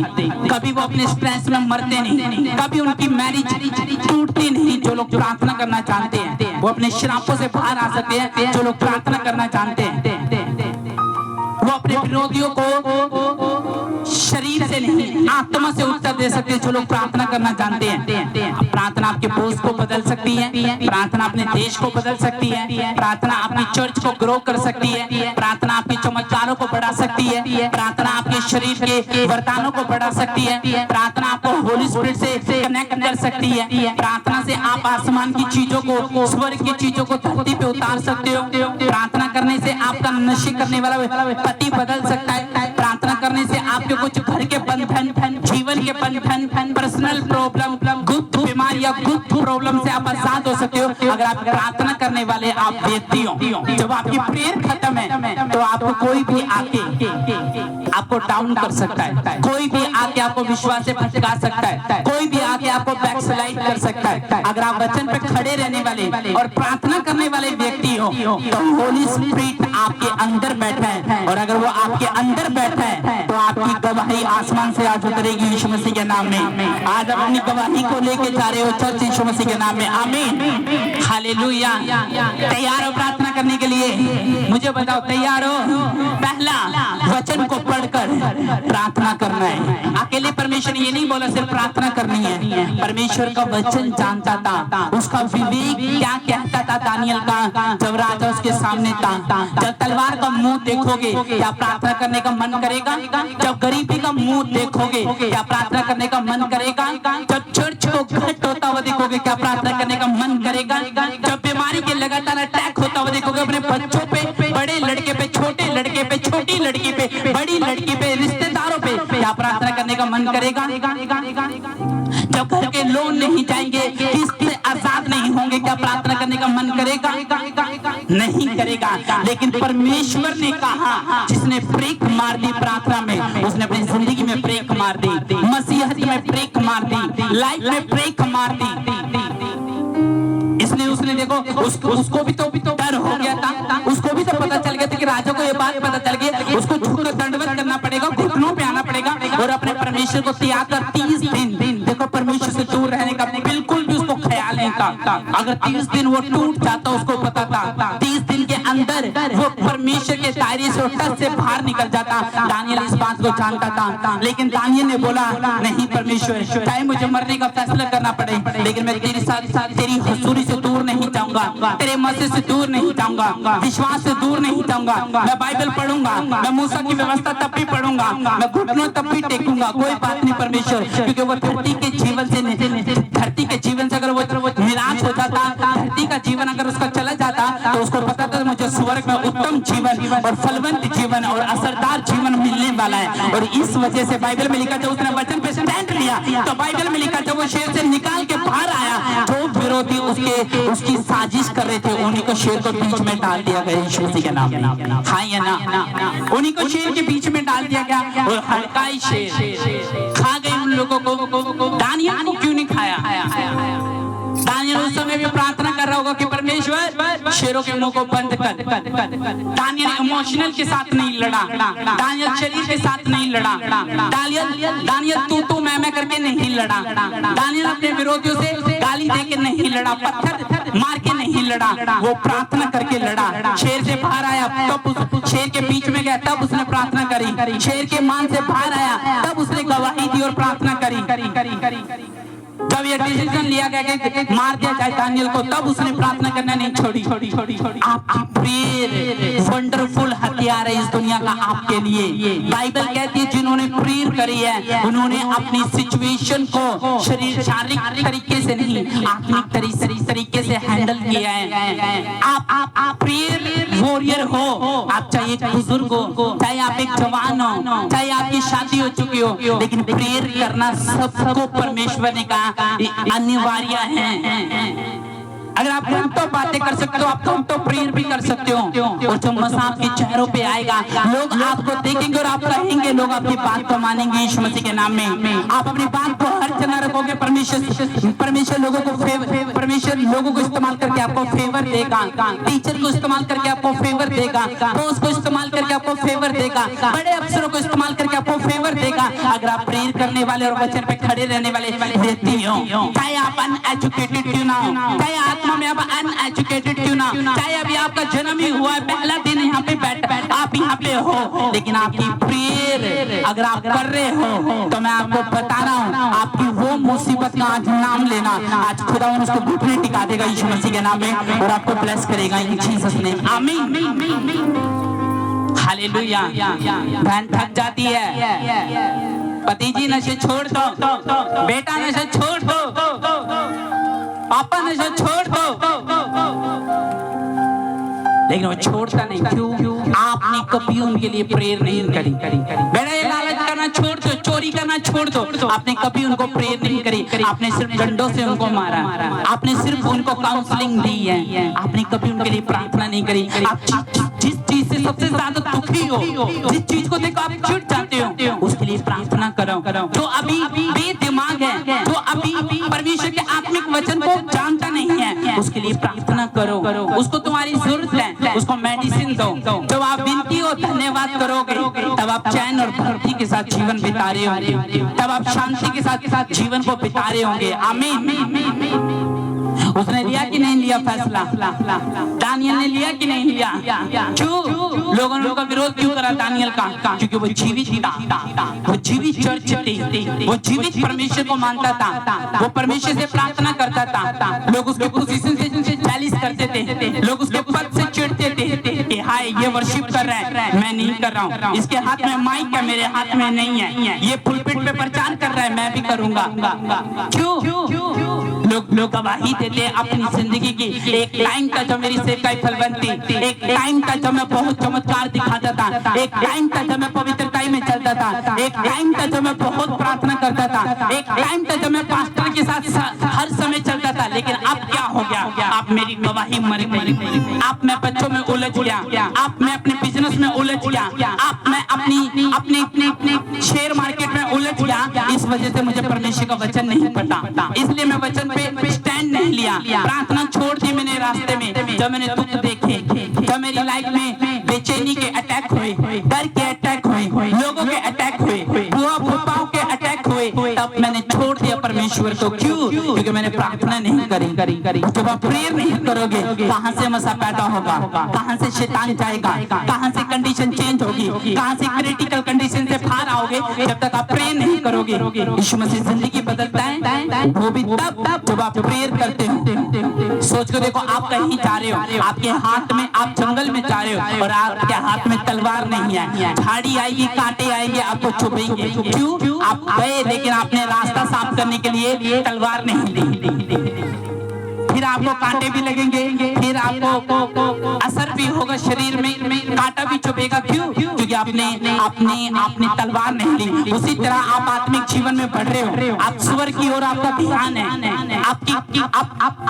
कभी वो अपने स्ट्रेस में मरते नहीं, कभी उनकी मैरिज टूटती नहीं। जो लोग प्रार्थना करना चाहते हैं वो अपने श्रापों से बाहर आ सकते हैं। जो लोग प्रार्थना करना चाहते हैं वो अपने विरोधियों को शरीर से नहीं आत्मा से उत्तर दे सकते हैं। जो लोग प्रार्थना करना जानते हैं, प्रार्थना आपके पोस्ट को बदल सकती है, प्रार्थना अपने देश को बदल सकती है, प्रार्थना अपनी चर्च को ग्रो कर सकती है, प्रार्थना आपके चमत्कारों को बढ़ा सकती है, प्रार्थना आपके शरीर के वरदानों को बढ़ा सकती है, प्रार्थना आपको होली स्पिरिट से कनेक्ट कर सकती है, प्रार्थना से आप आसमान की चीजों को, स्वर्ग की चीजों को धरती पे उतार सकते हो। प्रार्थना करने से आपका नशे करने वाला पति बदल सकता है। प्रार्थना करने से आपके कुछ घर के बंधन, जीवन के बंधन, पर्सनल प्रॉब्लम, गुप्त बीमारी या गुप्त प्रॉब्लम से आप आजाद हो सकते हो। अगर आप प्रार्थना करने वाले आप व्यक्ति हो, जब आपकी प्रेयर खत्म है तो आपको कोई भी आके आपको डाउन कर सकता है, कोई भी आके आपको विश्वास से भटका सकता है, कोई भी आके आपको बैकस्लाइड कर सकता है। अगर आप वचन पे खड़े रहने वाले और प्रार्थना करने वाले व्यक्ति हो तो होली स्पिरिट आपके अंदर बैठा है, और अगर वो आपके अंदर बैठा है तो आपकी गवाही आसमान से आज उतरेगी यीशु मसीह के नाम में। आज आप अपनी गवाही को लेके जा रहे हो चर्च यीशु मसीह के नाम में। आमीन, हालेलुया। तैयार हो प्रार्थना करने के लिए? मुझे बताओ, तैयार हो? पहला, वचन को पढ़कर प्रार्थना करना है। अकेले परमेश्वर ये नहीं बोला सिर्फ प्रार्थना करनी है, परमेश्वर का वचन जानता था, उसका विवेक क्या कहता था दानियल का जब राजा उसके सामने था। जब तलवार का मुंह देखोगे क्या प्रार्थना करने का मन करेगा? जब गरीबी का मुंह देखोगे क्या प्रार्थना करने का मन करेगा? जब चर्च को घट होता हुआ देखोगे क्या प्रार्थना करने का मन करेगा? जब बीमारी के लगातार अटैक होता हुआ देखोगे अपने बच्चों पे, बड़े लड़के पे, छोटे लड़के पे, छोटी लड़की पे, बड़ी लड़की पे, रिश्तेदारों पे, क्या प्रार्थना करने का मन करेगा? जब घर के लोन नहीं जाएंगे, किस्त से आजाद नहीं होंगे, क्या प्रार्थना करने का मन करेगा? नहीं करेगा। लेकिन परमेश्वर ने कहा, जिसने ब्रेक मार दी प्रार्थना में, उसने अपनी जिंदगी में ब्रेक मार दी, मसीहत में ब्रेक मार दी, लाइफ में ब्रेक मार दी। इसलिए उसने देखो उसको भी तो डर हो गया था, उसको भी तो पता चल गया था कि राजा को ये बात पता चल गई, उसको झुककर दंडवत करना पड़ेगा, घुटनों पे आना पड़ेगा और अपने परमेश्वर को त्याग कर 30 दिन देखो परमेश्वर से दूर रहने का बिल्कुल भी उसको ख्याल नहीं था। अगर 30 दिन वो टूट जाता, उसको पता था 30 दिन के अंदर वो परमेश्वर के दायरे से, टच से बाहर निकल जाता। दानियल इस बात को जानता था, लेकिन दानियल ने बोला नहीं परमेश्वर, चाहे मुझे मरने का फैसला करना पड़े, लेकिन मैं तेरे साथ तेरी हुजूरी से दूर नहीं जाऊंगा, तेरे मसीह से दूर नहीं जाऊंगा, विश्वास से दूर नहीं जाऊंगा। मैं बाइबल पढ़ूंगा, मैं मूसा की व्यवस्था तब भी पढ़ूंगा, मैं घुटनों तब भी टेकूंगा। कोई बात नहीं परमेश्वर, क्योंकि वो धरती के जीवन से अगर वो निराश हो जाता, धरती का जीवन अगर उसका चला जाता तो उसको पता था मुझे स्वर्ग में उत्तम जीवन और फलवंत जीवन और असरदार जीवन मिलने वाला है। और इस वजह से बाइबल में लिखा, जब उसने वचन पे स्टैंड लिया तो बाइबल में लिखा, जब वो शेर से निकाल के बाहर आया, जो विरोधी उसकी साजिश कर रहे थे उन्हीं को शेर को बीच में डाल दिया गया यीशु मसीह के नाम में। हाँ या ना? उन्हीं को शेर के बीच में डाल दिया गया और हल्का ही शेर खा गए उन लोगों को। दानियल को क्यों नहीं खाया? दानियल उस समय भी प्रार्थना कर रहा होगा कि परमेश्वर शेरों के मुंह को बंद कर। दानियल इमोशनल के साथ नहीं लड़ा, दानियल शरीर के साथ नहीं लड़ा, दानियल तू मैं करके नहीं लड़ा, दानियल अपने विरोधियों से गाली दे के नहीं लड़ा, पत्थर मार के नहीं लड़ा, वो प्रार्थना करके लड़ा। शेर से बाहर आया तब शेर के बीच में गया, तब उसने प्रार्थना करी। शेर के मान से बाहर आया तब उसने गवाही दी और प्रार्थना करी। जब ये डिसीजन लिया गया कि मार दिया जाए दानियल को, तब उसने प्रार्थना करना नहीं छोड़ी। आपकी प्रेयर वंडरफुल हथियार है इस दुनिया का आपके लिए। बाइबल कहती है जिन्होंने प्रेयर करी है उन्होंने अपनी सिचुएशन को शारीरिक तरीके से नहीं, आत्मिक तरीके से हैंडल किया है। आप प्रेयर वॉरियर हो, आप चाहे एक बुजुर्ग हो, चाहे आप एक जवान हो, चाहे आपकी शादी हो चुकी हो, लेकिन प्रेयर करना सबको परमेश्वर ने कहा अनिवार्य है। अगर आप घंटों बातें कर सकते हो, आप घंटों प्रेयर भी कर सकते हो। और जब मसीह आपके चेहरों पे आएगा, लोग आपको देखेंगे और आप कहेंगे, लोग आपकी बात को मानेंगे यीशु मसीह के नाम में। आप अपनी बात को हर जगह रखोगे, परमेश्वर लोगों को इस्तेमाल करके आपको फेवर देगा, टीचर को इस्तेमाल करके आपको फेवर देगा, बॉस को इस्तेमाल करके आपको फेवर देगा, बड़े अफसरों को इस्तेमाल करके आपको फेवर देगा, अगर आप प्रेयर करने वाले और वचन पे खड़े रहने वाले व्यक्ति हो। चाहे आप अनएजुकेटेड क्यों ना हो, चाहे आत्मा में आप अनएजुकेटेड क्यों ना, चाहे अभी आपका जन्म ही हुआ है, पहला दिन यहाँ पे बैठ आप यहाँ पे हो, लेकिन आपकी प्रेयर अगर आप कर रहे हो तो मैं आपको बता रहा हूँ, आपकी वो मुसीबत का आज नाम लेना, आज खुदा उसको घुटने टिका देगा यीशु मसीह के नाम में और आपको ब्लेस करेगा इन जीसस नेम। आमीन, हालेलुया। बहन थक जाती है, पति जी नशे छोड़ दो, बेटा नशे छोड़ दो, पापा नशे छोड़ दो, लेकिन वो छोड़ता नहीं। क्यों? आपने कभी उनके लिए प्रेयर नहीं करी। बेटा ये लालच करना छोड़ दो, चोरी करना छोड़ दो, आपने कभी उनको प्रेयर नहीं करी। आपने सिर्फ डंडों से उनको मारा, आपने सिर्फ उनको काउंसलिंग दी है, आपने कभी उनके लिए प्रार्थना नहीं करी। आप जिस चीज से सबसे ज्यादा दुखी हो, जिस चीज को देखो आप चिढ़ जाते हो, उसके लिए प्रार्थना करो। जो अभी बेदिमाग है, जो अभी परमेश्वर के आत्मिक वचन को जानता नहीं है, उसके लिए प्रार्थना करो। उसको तुम्हारी जरूरत है, उसको मेडिसिन दो। जब आप विनती और धन्यवाद करोगे, तब आप चैन और भक्ति के साथ जीवन बिता रहे होंगे, तब आप शांति के साथ जीवन को बिता रहे होंगे। आमीन। उसने लिया कि नहीं लिया फैसला? दानियल ने लिया कि नहीं लिया? क्यों लोगों ने उनका विरोध क्यों करा दानियल का? क्योंकि वो जीवित था, वो जीवित चर्च थी, वो जीवित परमेश्वर को मानता था, वो परमेश्वर से प्रार्थना करता था। लोग उसके पोजीशन से चैलेंज करते थे, लोग उसके पद से चिढ़ते थे कि हाय ये वर्शिप कर रहा है, मैं नहीं कर रहा हूँ, इसके हाथ में माइक है, मेरे हाथ में नहीं है, ये पुलपिट पे प्रचार कर रहा है, मैं भी करूंगा। क्यों? लोग गवाही देते अपनी जिंदगी की। एक टाइम था जब मेरी सेवकाई फलवंती, एक टाइम था जब मैं बहुत चमत्कार दिखाता था, एक टाइम था जब मैं पवित्रताई में चलता था, एक टाइम था जब मैं बहुत प्रार्थना करता था, एक टाइम था जब मैं पास्टर के साथ हर समय चलता था। लेकिन अब क्या हो गया? आप मेरी गवाही मर गई, आप मैं बच्चों में उलझ गया, आप मैं अपने बिजनेस में उलझ गया, आप मैं अपनी शेयर मार्केट में उलझ गया। इस वजह से मुझे परमेश्वर का वचन नहीं पता, इसलिए मैं वचन पे स्टैंड नहीं लिया, प्रार्थना छोड़ दी मैंने रास्ते में। जब मैंने दुख देखे, जब मेरी लाइफ में बेचैनी के अटैक हुए, डर के अटैक हुए, लोगों के अटैक हुए, बुआ भूपाओं के अटैक हुए, तब मैंने छोड़ दिया परमेश्वर को। क्यों? क्योंकि मैंने प्रार्थना नहीं करी। जब आप प्रेयर नहीं करोगे, कहां से मसा पैदा होगा, कहां से शैतान जाएगा, कहां से कंडीशन चेंज होगी, कहां से क्रिटिकल कंडीशन से बाहर आओगे? जब तक आप प्रेयर नहीं करोगे। यीशु मसीह जिंदगी बदलता है वो भी तब जब आप प्रेयर करते हो। सोच के देखो, आप कहीं जा रहे हो, आपके हाथ में, आप जंगल में जा रहे हो और आपके हाथ में तलवार नहीं है, झाड़ी आएगी, कांटे आएंगे, आपको चुभेंगे। क्यों? आप गए लेकिन आपने रास्ता साफ करने के लिए तलवार नहीं ली, फिर आपको कांटे भी लगेंगे, फिर आपको असर भी होगा, शरीर में कांटा भी चुभेगा। क्यों? क्योंकि आपने तलवार नहीं ली। उसी तरह आप आत्मिक जीवन में बढ़ रहे हो, आप स्वर की ओर आपका ध्यान है, आपकी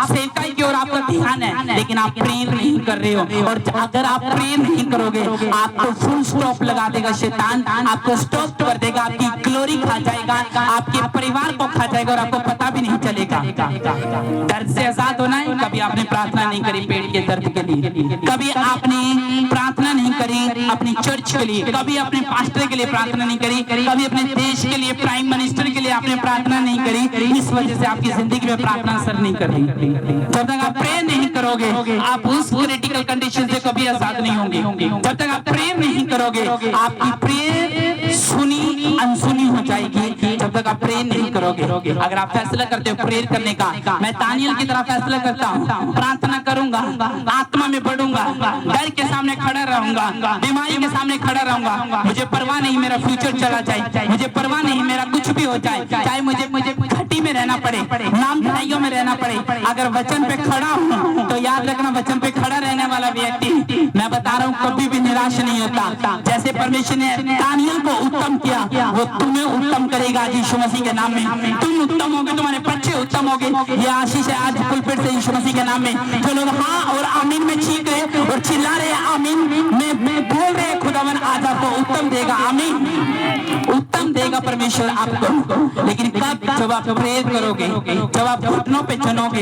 सेवकाई की ओर आपका ध्यान है, लेकिन आप प्रेयर नहीं कर रहे हो। और अगर आप प्रेयर नहीं करोगे, आपको फुल स्टॉप लगा देगा शैतान, आपको स्टॉप कर देगा, आपकी ग्लोरी खा जाएगा, आपके परिवार को खा जाएगा और आपको पता भी नहीं चलेगा। दर्द से आजाद होना है। कभी आपने प्रार्थना नहीं करी पेट के दर्द के लिए, कभी आपने प्रार्थना नहीं करी अपनी चर्च के लिए, कभी अपने पास्टर के लिए प्रार्थना नहीं करी, कभी अपने देश के लिए, प्राइम मिनिस्टर के लिए आपने प्रार्थना नहीं करी। इस वजह से आपकी जिंदगी में प्रार्थना असर नहीं कर रही। जब तक आप प्रेयर नहीं करोगे, आप उस क्रिटिकल कंडीशन से कभी आजाद नहीं होंगे। जब तक आप प्रेयर नहीं करोगे, आपकी प्रेयर सुनी अनसुनी हो जाएगी जब तक आप प्रेयर नहीं करोगे। अगर आप फैसला करते हो प्रेयर करने का, मैं दानियल की तरह फैसला करता हूँ, प्रार्थना करूंगा, आत्मा में बढ़ूंगा, डर के सामने खड़ा रहूंगा, बीमारी के सामने खड़ा रहूंगा, मुझे परवाह नहीं मेरा फ्यूचर चला जाए, मुझे परवाह नहीं मेरा कुछ भी हो जाए, चाहे मुझे घटी में रहना पड़े, नाम धराइयों में रहना पड़े, अगर वचन पे खड़ा हूँ तो याद रखना, वचन पे खड़ा रहने वाला व्यक्ति, मैं बता रहा हूँ, कभी भी निराश नहीं होता। जैसे परमेश्वर ने दानियल को उत्तम किया, वो तुम्हें उत्तम करेगा यीशु मसीह के नाम में। तुम उत्तम होगे, तुम्हारे बच्चे उत्तम होगे। ये आशीष है आज पुलपिट से यीशु मसीह के नाम में। जो लोग हाँ और आमीन में चीख रहे और चिल्ला रहे आमीन में बोल रहे, खुदावन आज आपको उत्तम देगा, आमीन, उत्तम देगा परमेश्वर आपको। लेकिन कब? जब आप प्रेयर करोगे, जब आप घुटनों पे चुनोगे।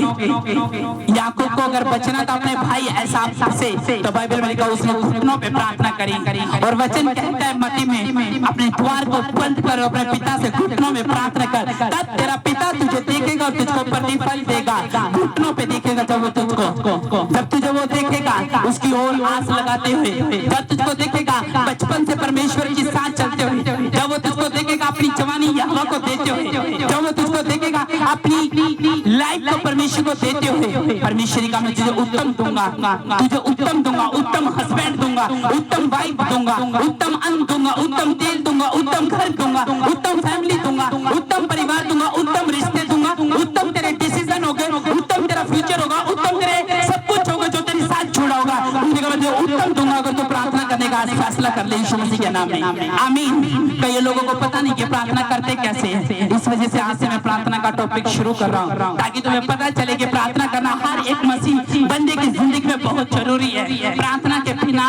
याकूब को अगर बचना था अपने भाई एसाव से, तो बाइबल में लिखा उसने घुटनों पे प्रार्थना करी। और वचन कहता है मत्ती में, अपने द्वार को बंद करो, अपने पिता से घुटनों में प्रार्थना कर, तब तेरा पिता तुझे देखेगा और तुझको प्रतिफल देगा। घुटनों पे देखेगा जब वो तुझको, जब तुझे वो देखेगा उसकी ओर आस लगाते हुए, जब तुझको देखेगा बचपन से परमेश्वर के साथ चलते हुए, जब वो तुझको देखेगा अपनी जवानी यहोवा को देते हुए, जब वो तुझको देखेगा अपनी लाइफ को परमेश्वर को देते हुए, परमेश्वर का मैं तुझे उत्तम दूंगा, तुझे उत्तम दूंगा, उत्तम हस्बैंड दूंगा, उत्तम वाइफ दूंगा, उत्तम अन्न दूंगा, उत्तम तेल दूंगा, उत्तम घर दूंगा, उत्तम फैमिली दूंगा, उत्तम परिवार दूंगा, उत्तम रिश्ते दूंगा, उत्तम तेरे डिसीजन होंगे, उत्तम तेरा फ्यूचर होगा, उत्तम तेरे सब कुछ होगा जो तेरे साथ जुड़ा होगा, उत्तम दूंगा अगर तू प्रार्थना करने का फैसला कर ले यीशु मसीह के नाम में, आमीन। कई लोगों को पता नहीं कि प्रार्थना करते कैसे हैं, इस वजह से आज से मैं प्रार्थना का टॉपिक शुरू कर रहा हूँ, ताकि तुम्हें पता चले कि प्रार्थना करना हर एक मसीह बंदे की जिंदगी में बहुत जरूरी है। प्रार्थना के बिना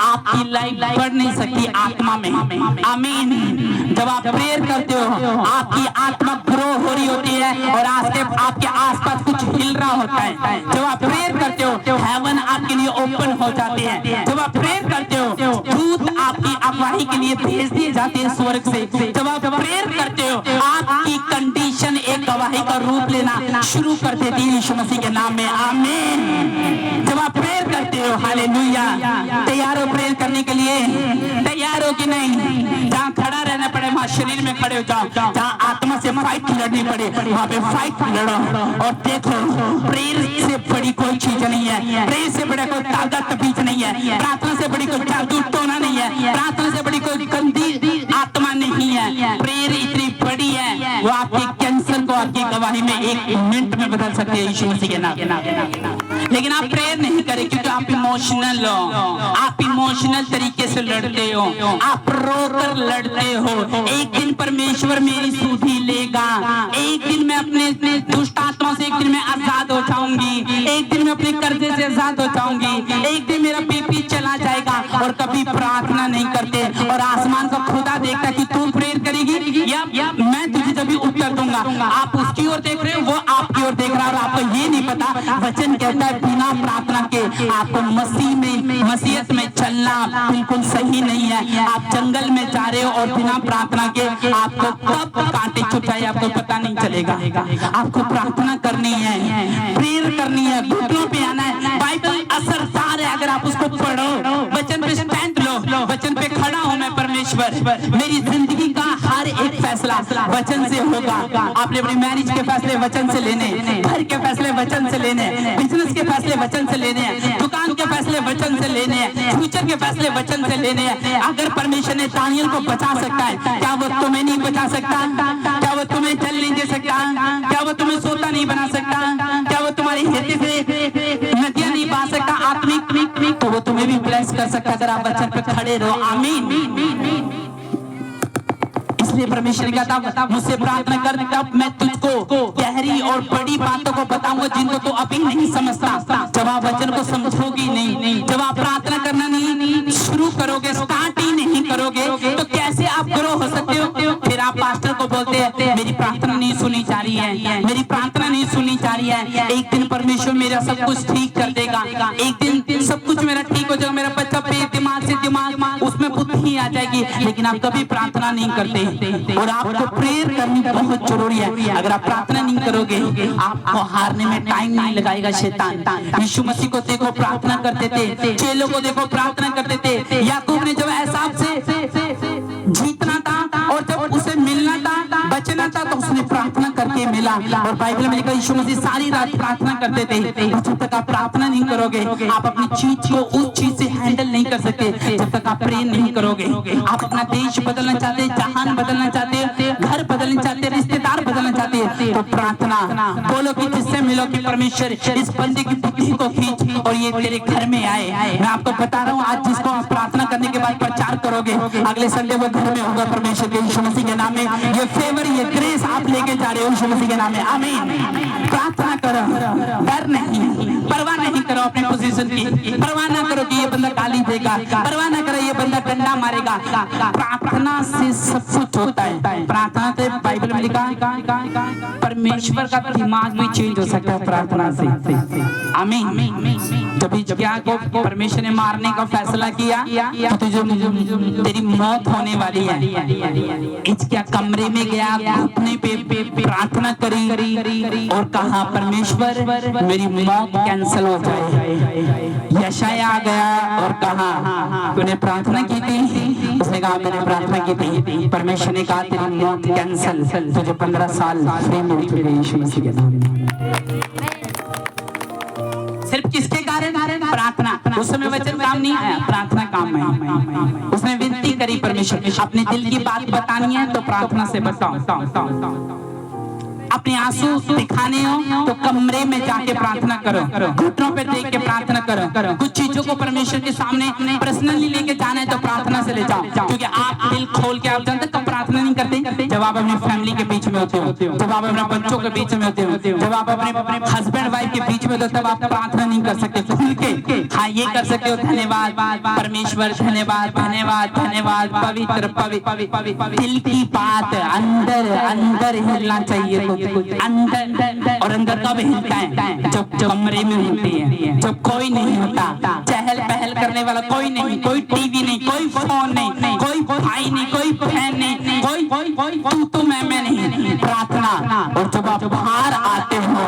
आपकी लाइफ बढ़ नहीं सकती आत्मा में, आमीन। जब आप प्रेयर करते हो आपकी आत्मा ग्रो हो रही होती है और आपके आसपास कुछ हिल रहा होता है। जब आप प्रेयर करते हो हेवन आपके लिए ओपन हो जाते हैं। जब आप प्रेयर करते हो दूत आपकी अगुवाई के लिए भेज दिए जाते हैं स्वर्ग से। जब आप प्रेयर करते हो आपकी कंडीशन एक गवाही का रूप लेना शुरू कर देती है यीशु मसीह के नाम में, आमीन। जब आप प्रेयर करते हो, हालेलुया। तैयार हो प्रेयर करने के लिए? तैयार हो कि नहीं? जहाँ खड़ा रहना पड़े वहाँ शरीर में खड़े हो जाओ, जहाँ आत्मा से फाइट लड़नी पड़े वहाँ पे फाइट लड़ो। और देखो प्रेयर से बड़ी कोई चीज नहीं है, प्रेयर से बड़ा कोई ताकत बीच नहीं है, प्रार्थना से बड़ी कोई जादू टोना नहीं है, प्रार्थना से बड़ी कोई गंदी आत्मा नहीं है। प्रेयर इतनी बड़ी है वो आपके कैंसर को आपकी गवाही में एक मिनट में बदल सकते हैं यीशु मसीह के नाम। लेकिन आप प्रेयर नहीं करें क्योंकि आप इमोशनल हो, आप इमोशनल तरीके से लड़ते हो, आप रोकर लड़ते हो। एक दिन परमेश्वर मेरी सुधि लेगा, एक दिन मैं अपने दुष्ट आत्मा से, एक दिन मैं आजाद हो जाऊंगी, एक दिन मैं अपने कर्जे से आजाद हो जाऊंगी, एक दिन मेरा बीपी चला जाएगा। और कभी प्रार्थना नहीं करते और आसमान का खुदा देखता कि तू प्रेयर करेगी या मैं तुझे जब भी उत्तर दूंगा। आप उसकी ओर देख रहे हो, वो आपकी ओर देख रहा है और आपको ये नहीं पता। वचन कहता है बिना प्रार्थना के आपको मसीहत में चलना बिल्कुल सही नहीं है। आप जंगल में जा रहे हो और बिना प्रार्थना के आपको कब कांटे चुभ जाए आपको पता नहीं चलेगा। आपको प्रार्थना करनी है, प्रेयर करनी है, घुटनों पे आना है। बाइबल असरदार है अगर आप उसको पढ़ो, वचन पे स्टैंड लो, वचन पे खड़ा हूं मैं परमेश्वर, मेरी जिंदगी का हर एक फैसला वचन से होगा। आपने अपनी मैरिज के फैसले वचन से लेने, घर के फैसले वचन से लेने, बिजनेस के फैसले वचन से लेने हैं, दुकान के फैसले वचन से लेने हैं, फ्यूचर के फैसले वचन से लेने हैं। अगर परमेश्वर ने दानियल को बचा सकता है, क्या वो तुम्हें नहीं बचा सकता? क्या वो तुम्हें जल नहीं दे सकता? क्या वो तुम्हें सोता नहीं बना सकता? क्या वो तुम्हारी हृदय से नदियां नहीं बहा सकता आत्मिक? तो वो तुम्हें भी ब्लेस कर सकता अगर आप वचन पे खड़े रहो, आमीन। इसलिए परमेश्वर ने कहा था मुझसे प्रार्थना कर, तब मैं तुझको गहरी और बड़ी बातों को बताऊंगा जिनको तू अभी नहीं समझता। जब आप वचन को समझोगी नहीं, जब आप प्रार्थना करना नहीं शुरू करोगे, स्टार्ट ही नहीं करोगे, तो कैसे आप ग्रो हो सकते हो? फिर आप पास्टर को बोलते हैं मेरी प्रार्थना नहीं सुनी जा रही है, मेरी प्रार्थना नहीं सुनी जा रही है। एक दिन परमेश्वर मेरा सब कुछ ठीक कर देगा, एक दिन सब कुछ मेरा ठीक हो जाएगा, मेरा बच्चा पे दिमाग से दिमाग उसमें बुद्धि आ जाएगी। लेकिन आप कभी प्रार्थना नहीं करते और आपको प्रेयर करनी बहुत जरूरी है। अगर आप प्रार्थना नहीं करोगे आपको हारने में टाइम नहीं लगाएगा शैतान। यीशु मसीह को देखो प्रार्थना करते थे, चेलों को देखो प्रार्थना करते थे। याकूब ने जब एसाव से जीतना था करके मिला। और बाइबल में लिखा यीशु मसीह सारी रात प्रार्थना करते थे। जब तक आप प्रार्थना नहीं करोगे आप अपनी चीज को उस चीज से हैंडल नहीं कर सकते। जब तक आप प्रे नहीं करोगे, आप अपना देश बदलना चाहते, जहान बदलना चाहते, घर बदलना चाहते, रिश्तेदार बदलना चाहते, तो प्रार्थना बोलो कि जिससे मिलो कि परमेश्वर इस बंदे की बुद्धि को खींच और ये तेरे घर में आए। मैं आपको बता रहा हूँ आज जिसको आप प्रार्थना करने के बाद प्रचार करोगे अगले संडे वो घर में होगा परमेश्वर के यीशु मसीह के नाम में। ये फेवर ये ग्रेस आप लेके जा रहे हो यीशु मसीह के नाम में। आमीन। प्रार्थना करो, डर नहीं, परवाह नहीं करो अपने पोजीशन की, परवाह ना करो कि ये बंदा गाली देगा, परवाह ना करो ये बंदा डंडा मारेगा। प्रार्थना से सब कुछ होता है। प्रार्थना से बाइबल में लिखा परमेश्वर का दिमाग भी चेंज हो सकता है प्रार्थना से। आमीन। जब हिजकिय्याह को परमेश्वर ने मारने का फैसला किया तो तेरी मौत होने वाली है, हिजकिय्याह कमरे में गया, घुटने पे प्रार्थना करी और कहा परमेश्वर मेरी मौत कैंसिल हो जाए। यशायाह आ गया और कहा तूने प्रार्थना की थी? उसने कहा मैंने प्रार्थना की थी। परमेश्वर ने कहा तेरी मौत कैंसिल, तुझे 15 साल फ्री मिल चुके यीशु मसीह के नाम में। सिर्फ किसके कारण? प्रार्थना। उस समय वचन काम नहीं आया, प्रार्थना काम में। उसने विनती करी परमेश्वर अपने दिल की बात बतानी है तो प्रार्थना से बताओ। अपने आंसू दिखाने हो तो कमरे में जाके प्रार्थना करो, घुटनों पे देख के प्रार्थना करो। कुछ चीजों को परमेश्वर के सामने पर्सनली लेके जाना है तो प्रार्थना से ले जाओ। क्योंकि आप दिल खोल के आप जानते कब प्रार्थना नहीं करते? जब आप अपनी फैमिली के बीच में होते हो, जब आप अपने बच्चों के बीच में होते हो, जब आप अपने हस्बैंड वाइफ के बीच में होते हो, तब आप प्रार्थना नहीं कर सकते खुल के। हाँ ये कर सकते हो, धन्यवाद परमेश्वर, धन्यवाद धन्यवाद धन्यवाद, पवित्र दिल की बात अंदर अंदर हिलना चाहिए। अंदर और अंदर कब हिलता है? जब कमरे में होती है, जब कोई नहीं होता, चहल पहल करने वाला कोई नहीं, कोई टीवी नहीं, कोई फोन नहीं, कोई भाई नहीं, कोई बहन नहीं, कोई तू मैं नहीं। प्रार्थना। और जब आप बाहर आते हो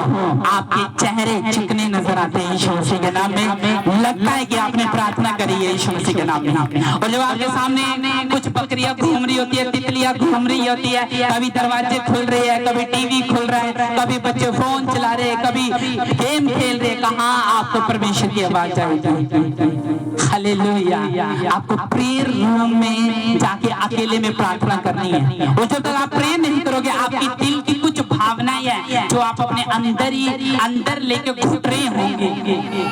आपके चेहरे चिकने नजर आते हैं यीशु मसीह के नाम में। लगता है कि आपने प्रार्थना करी है यीशु मसीह के नाम में। और जब आपके सामने कुछ बकरियां घूम रही होती है, तितलियां घूम रही होती है, कभी दरवाजे खुल रहे हैं, कभी टीवी खुल रहा है, कभी बच्चे फोन चला रहे, कभी गेम खेल रहे, कहाँ आपको परमेश्वर की आवाज आएगी। हालेलुया। आपको प्रेयर रूम में जाके अकेले में प्रार्थना करनी है। और जब तक आप प्रे नहीं करोगे आपकी दिल की कुछ भावनाएं हैं जो आप अपने अंदर ही अंदर लेके घुट रहे होंगे।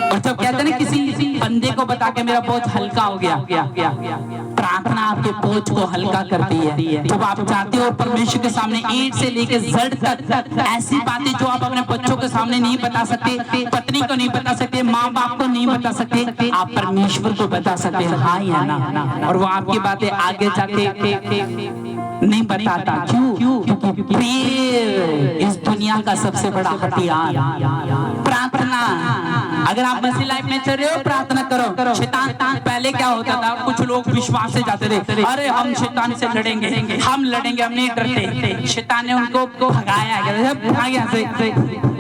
और जब कहते हैं किसी बंदे को बता के मेरा बोझ हल्का हो गया, प्रार्थना आपके बोझ को हल्का करती है। जब आप चाहते हो परमेश्वर के सामने ईंट से लेकर जड़ तक ऐसी बातें जो आप अपने बच्चों के सामने नहीं बता सकते, पत्नी को नहीं बता सकते, माँ बाप को नहीं बता सकते, आप परमेश्वर को बता सकते हैं। हाँ या ना? और वो आपकी बातें आगे जाके नहीं बताता। क्यों? क्योंकि प्रेयर इस दुनिया का सबसे बड़ा हथियार प्रार्थना। अगर आप मसीह लाइफ में चल रहे हो प्रार्थना करो। शैतान पहले क्या होता था, कुछ लोग विश्वास से जाते थे, अरे हम शैतान से लड़ेंगे, हम लड़ेंगे, हम नहीं डरते। शैतान ने उनको भगाया से।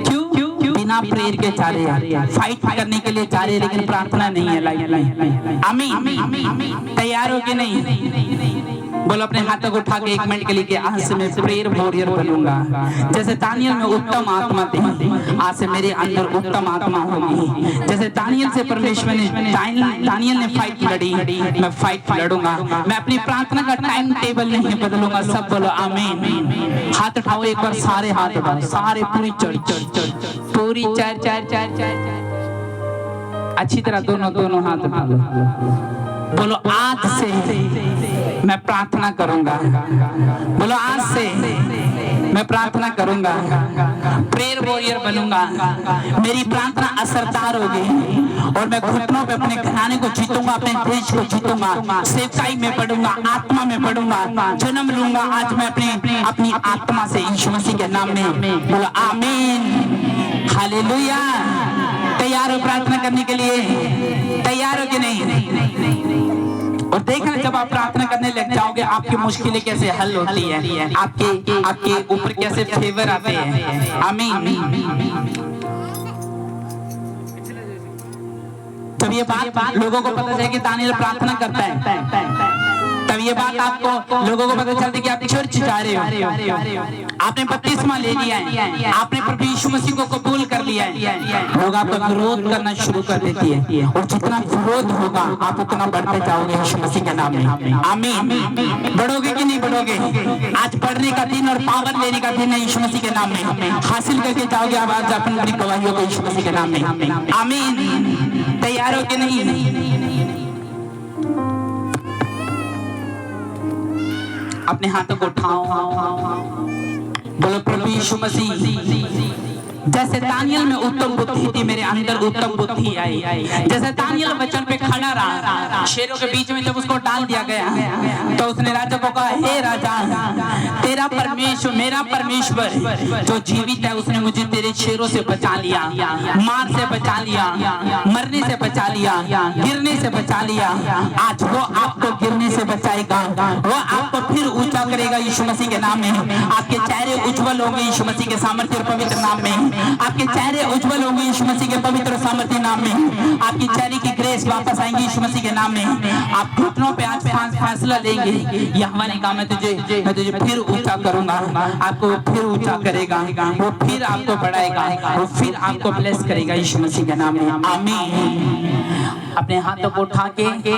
क्यों? बिना प्रेयर के जा रहे हैं, फाइट करने के लिए जा रहे हैं, लेकिन प्रार्थना नहीं है लाइफ। आमीन। तैयार हो कि नहीं? बोलो अपने हाथों को उठा के 1 मिनट के लिए आज से मैं प्रेयर वॉरियर बनूंगा। जैसे दानियल में उत्तम आत्मा थी, आज से मेरे अंदर उत्तम आत्मा होगी। जैसे दानियल से परमेश्वर ने दानियल ने फाइट लड़ी, मैं फाइट लड़ूंगा। मैं अपनी प्रार्थना का टाइम टेबल नहीं बदलूंगा। सब बोलो आमीन। हाथ उठाओ एक बार, सारे हाथ उठाओ, सारे पूरी पूरी चार अच्छी तरह दोनों हाथ उठा लो। बोलो आज से मैं प्रार्थना करूंगा। बोलो आज से मैं प्रार्थना करूंगा, प्रेयर वॉरियर बनूंगा। मेरी प्रार्थना असरदार होगी और मैं घुटनों पे अपने घराने को जीतूंगा, अपने देश को जीतूंगा, सेवकाई में पढ़ूंगा, आत्मा में पढ़ूंगा, जन्म लूंगा। आज मैं अपनी आत्मा से यीशु मसीह के नाम में। बोलो आमीन। हालेलुया। तैयार हो प्रार्थना करने के लिए? तैयार हो कि नहीं? और देखना जब आप प्रार्थना करने लग जाओगे आपकी मुश्किलें कैसे हल होती है, आपके ऊपर कैसे फेवर आते हैं। आमीन। जब ये बात लोगों को पता चले कि दानियल प्रार्थना करता है तब ये बात आपको लोगों को पता चलती कि आप चर्च जा रहे हो, आपने बपतिस्मा ले लिया है, आपने प्रभु यीशु मसीह को कबूल कर लिया है, लोग आपका विरोध करना शुरू कर देती है, और जितना विरोध होगा आप उतना बढ़ते जाओगे यीशु मसीह के नाम में। आमीन। बढ़ोगे कि नहीं बढ़ोगे? आज बढ़ने का दिन और पावर लेने का दिन है यीशु मसीह के नाम में। हासिल करके जाओगे आप आज अपनी गवाहियों को यीशु मसीह के नाम में। आमीन। तैयार हो कि नहीं? अपने हाथों को उठाओ, बोलो प्रभु यीशु मसीह, जैसे दानियल में उत्तम बुद्धि थी, मेरे अंदर उत्तम बुद्धि आई। जैसे दानियल वचन पे खड़ा रहा, शेरों के बीच में जब उसको डाल दिया गया तो उसने राजा को कहा, हे राजा, तेरा परमेश्वर, मेरा परमेश्वर जो जीवित है, उसने मुझे तेरे शेरों से बचा लिया, मार से बचा लिया, मरने से बचा लिया, गिरने से बचा लिया। आज वो आपको गिरने से बचाएगा, वो आपको फिर ऊंचा करेगा यीशु मसीह के नाम में। आपके चेहरे उज्जवल होंगे यीशु मसीह के सामर्थ्य और पवित्र नाम में। आपके चेहरे उज्जवल होंगे यीशु मसीह के पवित्र सामर्थ्य नाम में। आपकी चेहरे की ग्रेस वापस आएंगी यीशु मसीह के नाम में। आप घुटनों पे आज फैसला लेंगे, ये हमारे काम है, मैं तुझे फिर ऊंचा करूंगा, आपको फिर ऊंचा करेगा, वो फिर आपको बढ़ाएगा, वो फिर आपको ब्लेस करेगा यीशु मसीह के नाम में। आमीन। अपने हाथों को उठा के